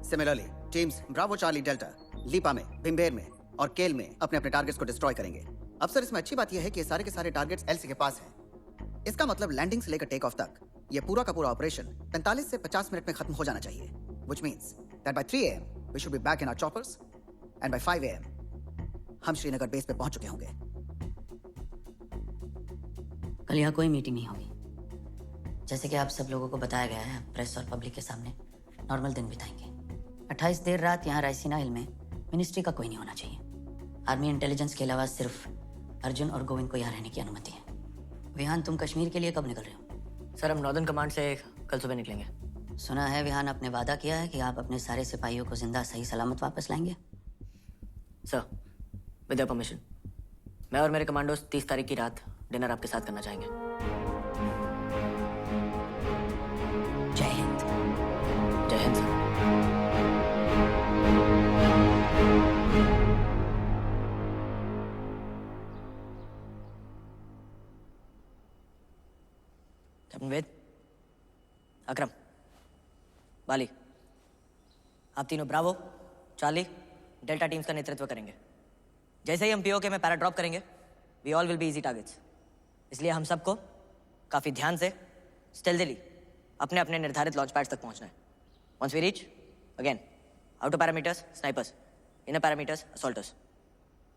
Similarly teams bravo charlie delta Leepa में, भिम्बेर में और केल में अपने अपने टारगेट्स को डिस्ट्रॉय करेंगे। अब सर इसमें अच्छी बात यह है कि ये सारे के सारे टारगेट्स LC के पास हैं। इसका मतलब लैंडिंग से लेकर टेक ऑफ तक ये पूरा का पूरा ऑपरेशन 45 से 50 मिनट में खत्म हो जाना चाहिए। Which means that by 3 AM we should be back in our choppers and by 5 AM हम श्रीनगर बेस पे पहुंच चुके होंगे। कल यहाँ कोई मीटिंग नहीं होगी। जैसे कि आप सब लोगों को बताया गया है, प्रेस और पब्लिक के सामने नॉर्मल दिन बिताएंगे। 28 देर रात यहाँ रायसीना हिल में मिनिस्ट्री का कोई नहीं होना चाहिए। आर्मी इंटेलिजेंस के अलावा सिर्फ अर्जुन और गोविंद को यहाँ रहने की अनुमति है। विहान, तुम कश्मीर के लिए कब निकल रहे हो? सर हम नॉर्दर्न कमांड से कल सुबह निकलेंगे। सुना है विहान आपने वादा किया है कि आप अपने सारे सिपाहियों को जिंदा सही सलामत वापस लाएंगे। सर विद योर परमिशन, मैं और मेरे कमांडोज 30 तारीख की रात डिनर आपके साथ करना चाहेंगे। जय हिंद। जय हिंद सर। कैप्टन वेद, अकरम, बाली, आप तीनों ब्रावो, चार्ली, डेल्टा टीम्स का नेतृत्व करेंगे। जैसे ही हम पीओके में पैरा ड्रॉप करेंगे, we all will be easy targets. इसलिए हम सबको काफी ध्यान से स्टेल्थीली अपने अपने निर्धारित लॉन्च पैड्स तक पहुंचना है। Once we reach, again outer parameters snipers, inner parameters assaulters.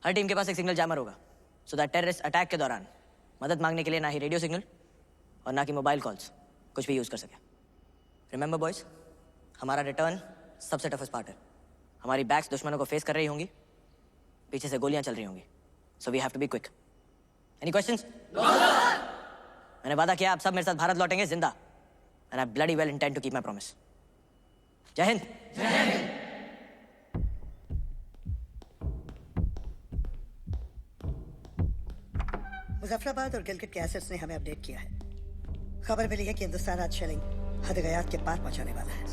हर टीम के पास एक सिग्नल जैमर होगा, सो दैट टेररिस्ट अटैक के दौरान मदद मांगने के लिए ना ही रेडियो सिग्नल और ना कि मोबाइल कॉल्स कुछ भी यूज कर सके। रिमेंबर बॉयज, हमारा रिटर्न सबसे टफेस्ट पार्ट है। हमारी बैक्स दुश्मनों को फेस कर रही होंगी, पीछे से गोलियां चल रही होंगी, so we have to be quick. Any questions? मैंने वादा किया आप सब मेरे साथ भारत लौटेंगे जिंदा, and I bloody well intend to keep my promise. Jai Hind. जय हिंद। मुजफ्फराबाद और गिलगित के एसेट्स ने हमें अपडेट किया है। खबर मिली है कि हिंदुस्तान आज शेलिंग हद-ए-गयात के पार पहुंचाने वाला है।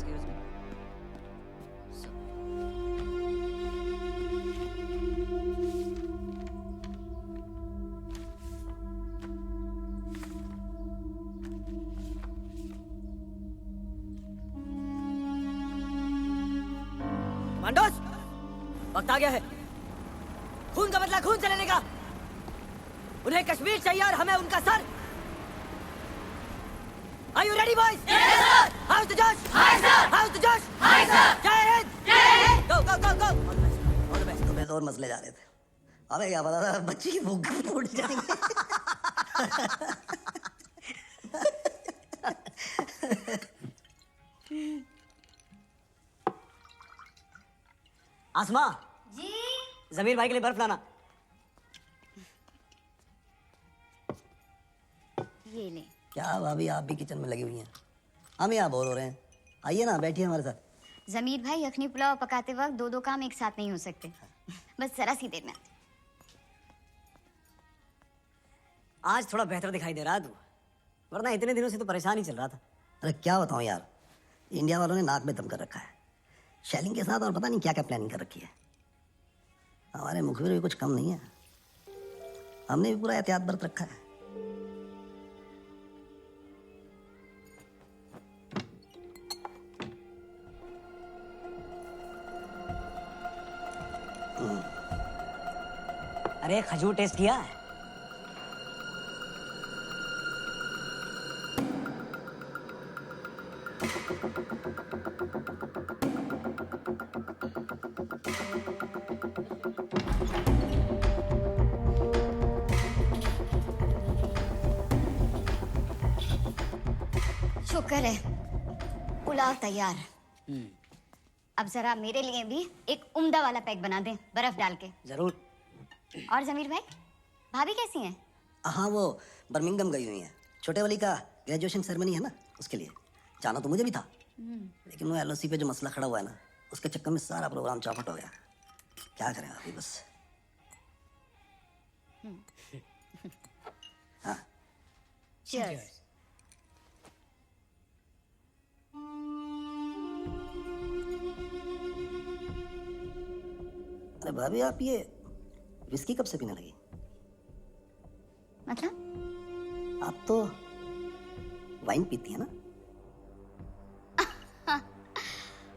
कमांडोज, वक्त आ गया है। खून का बदला खून से लेने का। उन्हें कश्मीर चाहिए और हमें उनका sir. Are you ready, boys? Yes, sir. How's the Josh? Hi, sir. How's the Josh? Hi, sir. जय हिंद. जय Hind. Go, go, go, go. All the best. तो मैं और मसले जा रहे थे। अबे क्या पता था बच्ची की भूख फूट जाएंगे। आसमा जी जमीर भाई के लिए बर्फ लाना। ये ले। क्या भाभी आप भी किचन में लगी हुई हैं? हम यहाँ बोर हो रहे हैं। आइए ना बैठिए हमारे साथ। जमीर भाई यखनी पुलाव पकाते वक्त दो काम एक साथ नहीं हो सकते। बस जरा सी देर में। आज थोड़ा बेहतर दिखाई दे रहा है तू, वरना इतने दिनों से तो परेशान ही चल रहा था। अरे क्या बताऊँ यार, इंडिया वालों ने नाक में दम कर रखा है शेलिंग के साथ, और पता नहीं क्या क्या प्लानिंग कर रखी है। हमारे मुखबिर भी कुछ कम नहीं है, हमने भी पूरा एहतियात बरत रखा है। अरे खजूर टेस्ट किया है? शुक्र है पुलाव तैयार। अब जरा मेरे लिए भी एक उम्दा वाला पैक बना दें बर्फ डाल के। जरूर। और जमीर भाई, भाभी कैसी हैं? हाँ वो बर्मिंघम गई हुई हैं। छोटे वाली का ग्रेजुएशन सेरेमनी है ना, उसके लिए जाना तो मुझे भी था, लेकिन वो एलओसी पे जो मसला खड़ा हुआ है ना, उसके चक्कर में सारा प्रोग्राम चौपट हो गया। क्या करें अभी बस। हाँ Cheers. अरे भाभी आप ये विस्की कब से पीने लगी? मतलब? आप तो वाइन पीती है ना?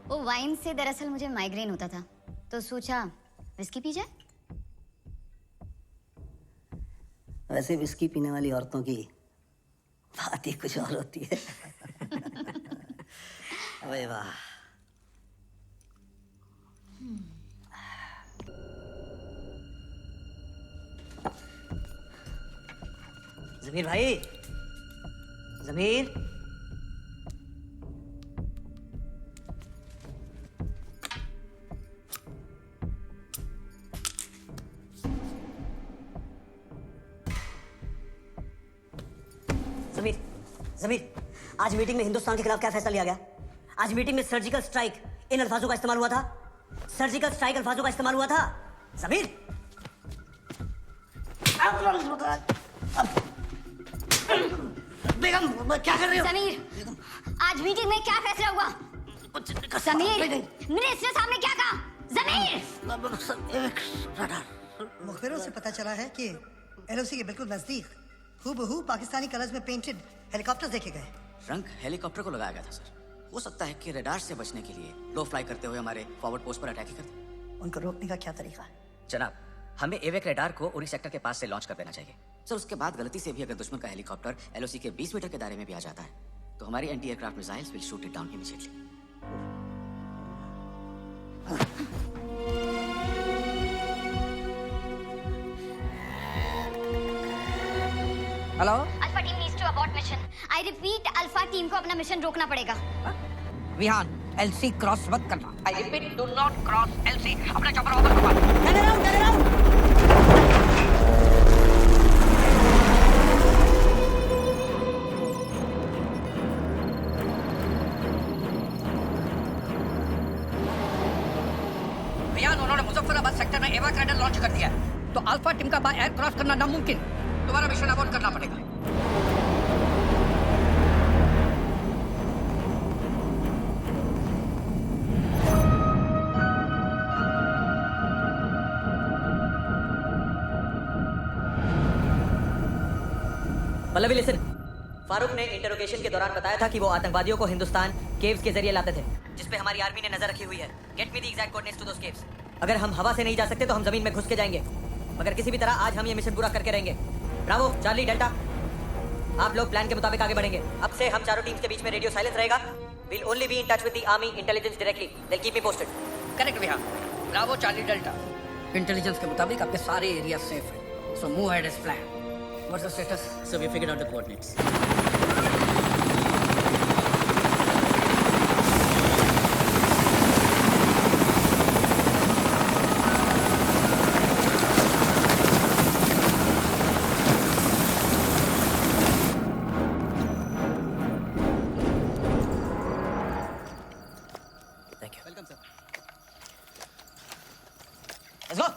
वो वाइन से दरअसल मुझे माइग्रेन होता था, तो सोचा विस्की पी जाए। वैसे विस्की पीने वाली औरतों की बात ही कुछ और होती है। अरे वाह। जमीर भाई, जमीर। जमीर, जमीर, आज मीटिंग में हिंदुस्तान के खिलाफ क्या फैसला लिया गया? आज मीटिंग में सर्जिकल स्ट्राइक इन अल्फाजों का इस्तेमाल हुआ था। सर्जिकल स्ट्राइक अल्फाजों का इस्तेमाल हुआ था। जमीर, बेगम क्या कर रही हो? समीर, आज मीटिंग में क्या फैसला हुआ? समीर, मिनिस्टर साहब ने क्या कहा? जमीर! मुखबिरों से पता चला है कि एलओसी के बिल्कुल नजदीक हूबहू पाकिस्तानी कलर्स में पेंटेड हेलीकॉप्टर्स देखे गए। रंग हेलीकॉप्टर को लगाया गया था सर। हो सकता है कि रडार से बचने के लिए लो फ्लाई करते हुए हमारे फॉरवर्ड पोस्ट पर अटैक ही करते। उनको रोकने का क्या तरीका है? जनाब, हमें एवेक रडार को उरी सेक्टर के पास से लॉन्च कर देना चाहिए। सर, उसके बाद गलती से भी अगर दुश्मन का हेलीकॉप्टर एलओसी के 20 मीटर के दायरे में भी आ जाता है तो हमारी anti aircraft missiles will shoot it down immediately. Hello, alpha team needs to abort mission. I repeat, alpha team को अपना मिशन रोकना पड़ेगा। विहान, एलसी क्रॉस मत करना। I repeat, do not cross LC. अपना चॉपर ओवर करवा। Turn around, turn around. Vihaan, उन्होंने Muzaffarabad sector में एवाक राइडर लॉन्च कर दिया है, तो अल्फा टीम का बाय एयर क्रॉस करना नामुमकिन। तुम्हारा मिशन अबॉर्ट करना पड़ेगा। पल्लवी लिसन, फारूक ने इंटरोगेशन के दौरान बताया था कि वो आतंकवादियों को हिंदुस्तान केव्स के जरिए लाते थे, जिस पे हमारी आर्मी ने नजर रखी हुई है। Get me the exact coordinates to those caves. अगर हम हवा से नहीं जा सकते तो हम जमीन में घुस के जाएंगे, मगर किसी भी तरह आज हम ये मिशन पूरा करके रहेंगे। ब्रावो, चार्ली, डेल्टा, आप लोग प्लान के मुताबिक आगे बढ़ेंगे। अब से हम चारों टीम्स के बीच में रेडियो साइलेंस रहेगा। We'll only be in touch with the army intelligence directly. They'll keep me posted. Correct Vihaan. Bravo, charlie, delta. Intelligence के मुताबिक आपके सारे एरिया सेफ हैं। So move ahead as plan. What's the status? So we figured out the coordinates. Let's go.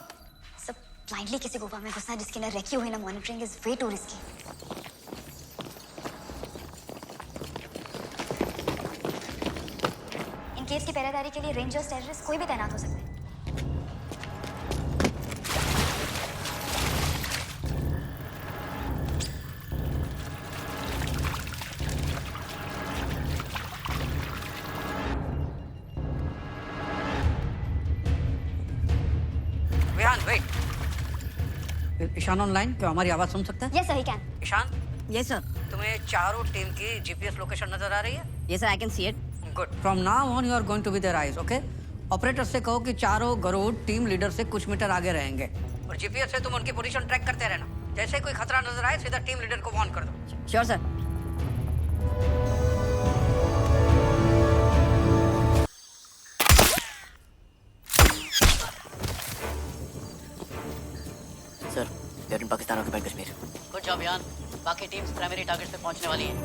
सब blindly किसी गुफा में घुसना जिसकी ना रेकी हुई ना monitoring is way to risky. In case की पहरेदारी के लिए रेंजर्स, टेररिस्ट कोई भी तैनात हो सकते हैं। विहान, वेट। ईशान ऑनलाइन, क्या हमारी आवाज सुन सकता है? Yes sir, he can. Ishaan, yes sir. तुम्हें चारों टीम की जीपीएस लोकेशन नजर आ रही है? Yes sir, I can see it. Good. From now on you are going to be their eyes, okay? Operator से कहो कि चारों गरुड़ टीम लीडर से कुछ मीटर आगे रहेंगे और जीपीएस से तुम उनकी पोजीशन ट्रैक करते रहना। जैसे कोई खतरा नजर आए सीधा टीम लीडर को वार्न कर दो। Sure sir. Sir, we are in Pakistan occupied Kashmir. Good job यान। बाकी टीम्स प्राइमरी टारगेट्स पे पहुंचने वाली हैं।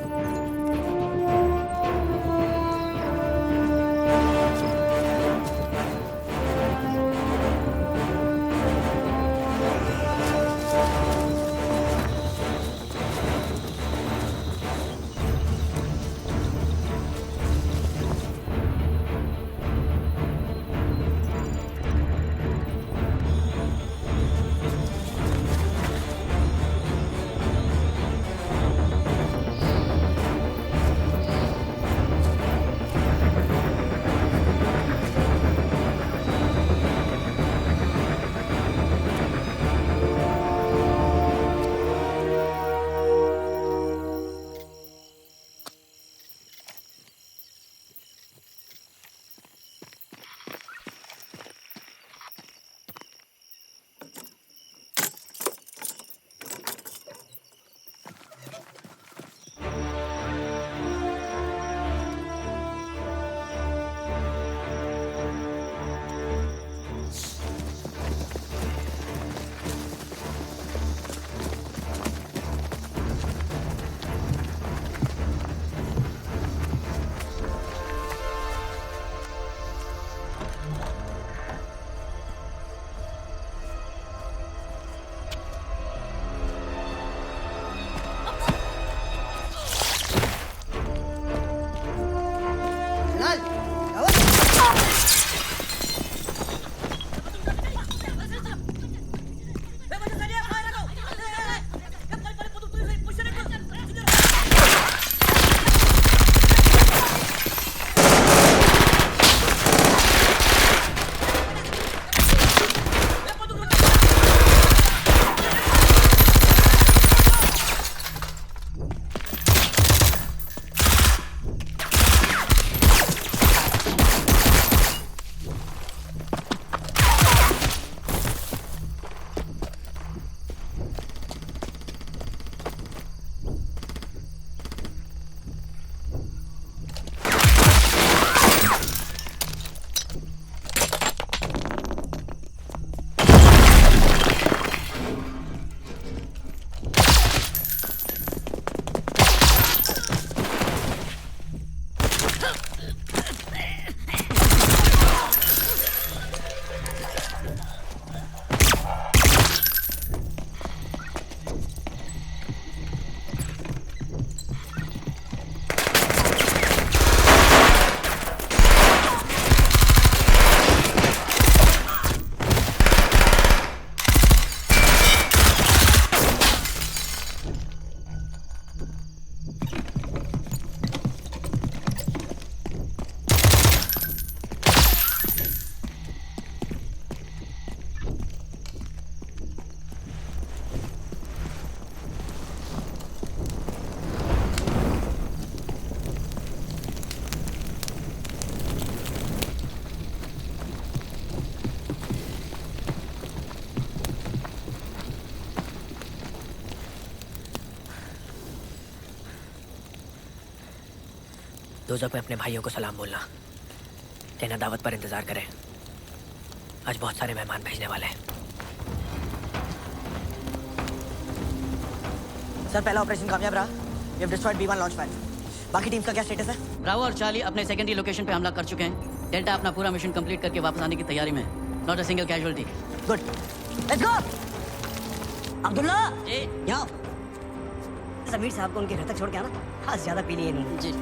दोजों पे अपने भाइयों को सलाम बोलना, कहना दावत पर इंतजार करें, आज बहुत सारे मेहमान भेजने वाले हैं। सर पहला ऑपरेशन कामयाब रहा। We have destroyed B1 launch pad. बाकी टीम्स का क्या स्टेटस है? ब्रावो और चार्ली अपने सेकेंडरी लोकेशन पे हमला कर चुके हैं। डेल्टा अपना पूरा मिशन कंप्लीट करके वापस आने की तैयारी में है। Not a single casualty. Good, let's go. Abdullah ji यहाँ समीर साहब को उनके घर तक छोड़ के आना। हाँ ज्यादा पी लिए इन्होंने। जी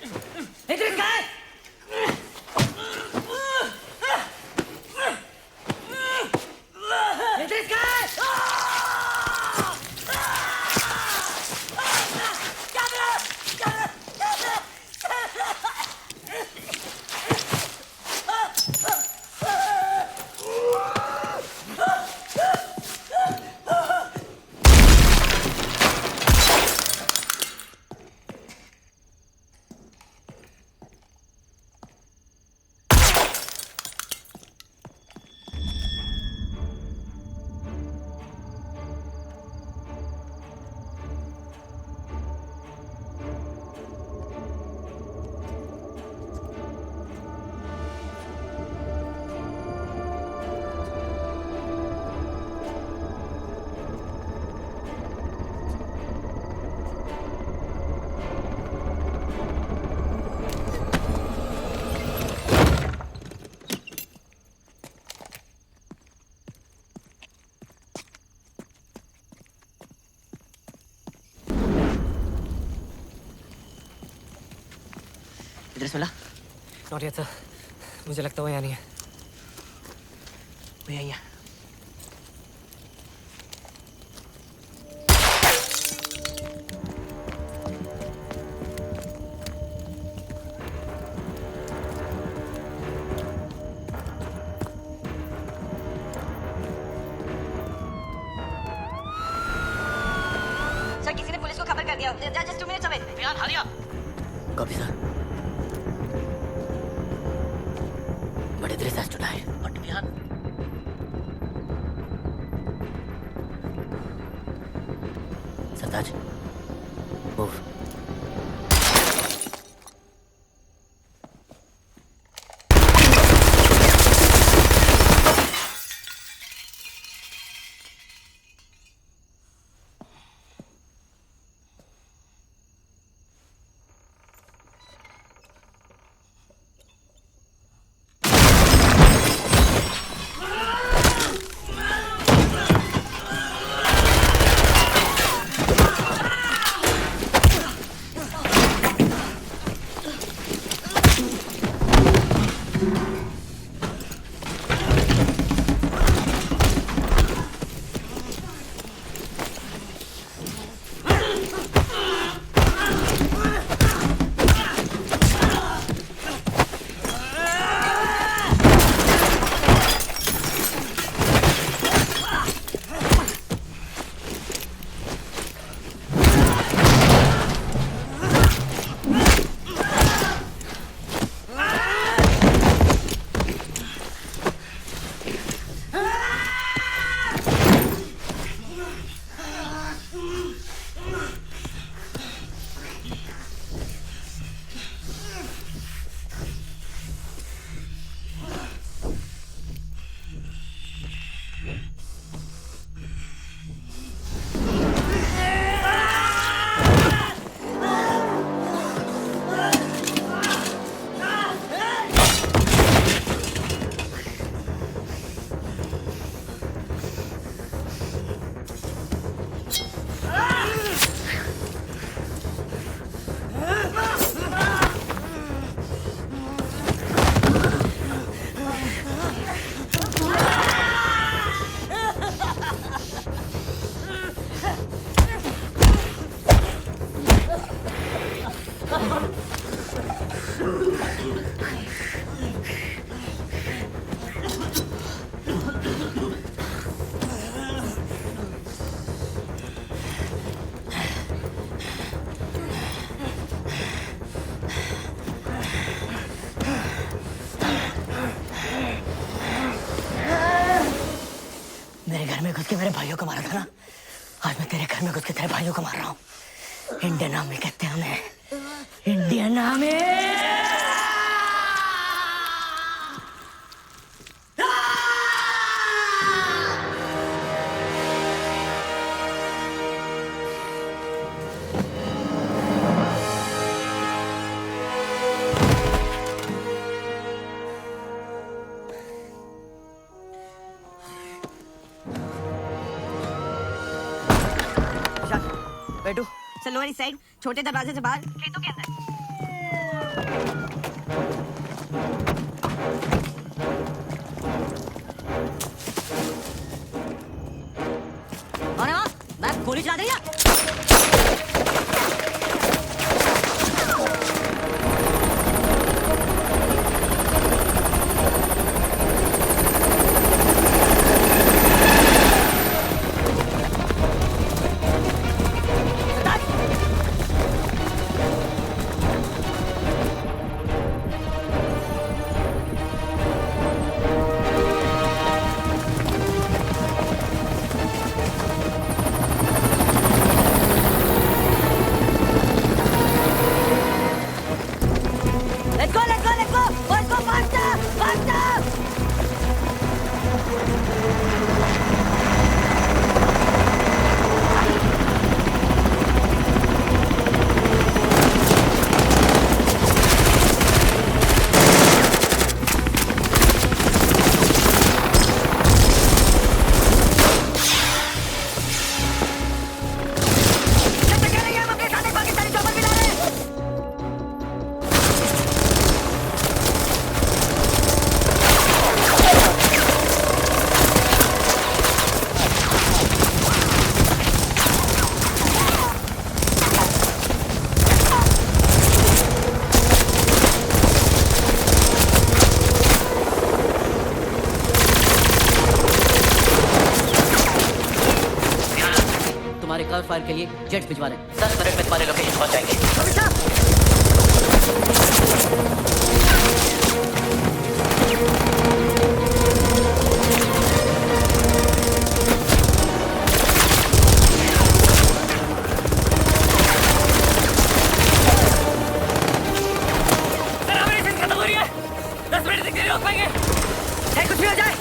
इधर का एड्रेस मिला? नॉट येट सर, मुझे लगता है वो यहाँ नहीं है। वो यहीं है। सर किसी ने पुलिस को खबर कर दिया। Just 2 minutes away. बिहान हालिया। Copy sir. But Idris has to die. But Bihan. Sartaj, move. मेरे घर में घुस के मेरे भाइयों को मारा था ना, आज मैं तेरे घर में घुस के तेरे भाइयों को मार रहा हूँ। इंडियन आर्मी कहते हैं हमें, इंडियन आर्मी। बेटू सर लोअर इस साइड छोटे दरवाजे से बाहर खेतों के अंदर। कवर फायर के लिए जेट्स भिजवा रहे हैं। 10 मिनट में तुम्हारे लोकेशन पहुंच जाएंगे। खत्म हो रही है, 10 मिनट तक नहीं रोक पाएंगे। चाहे कुछ भी हो जाए,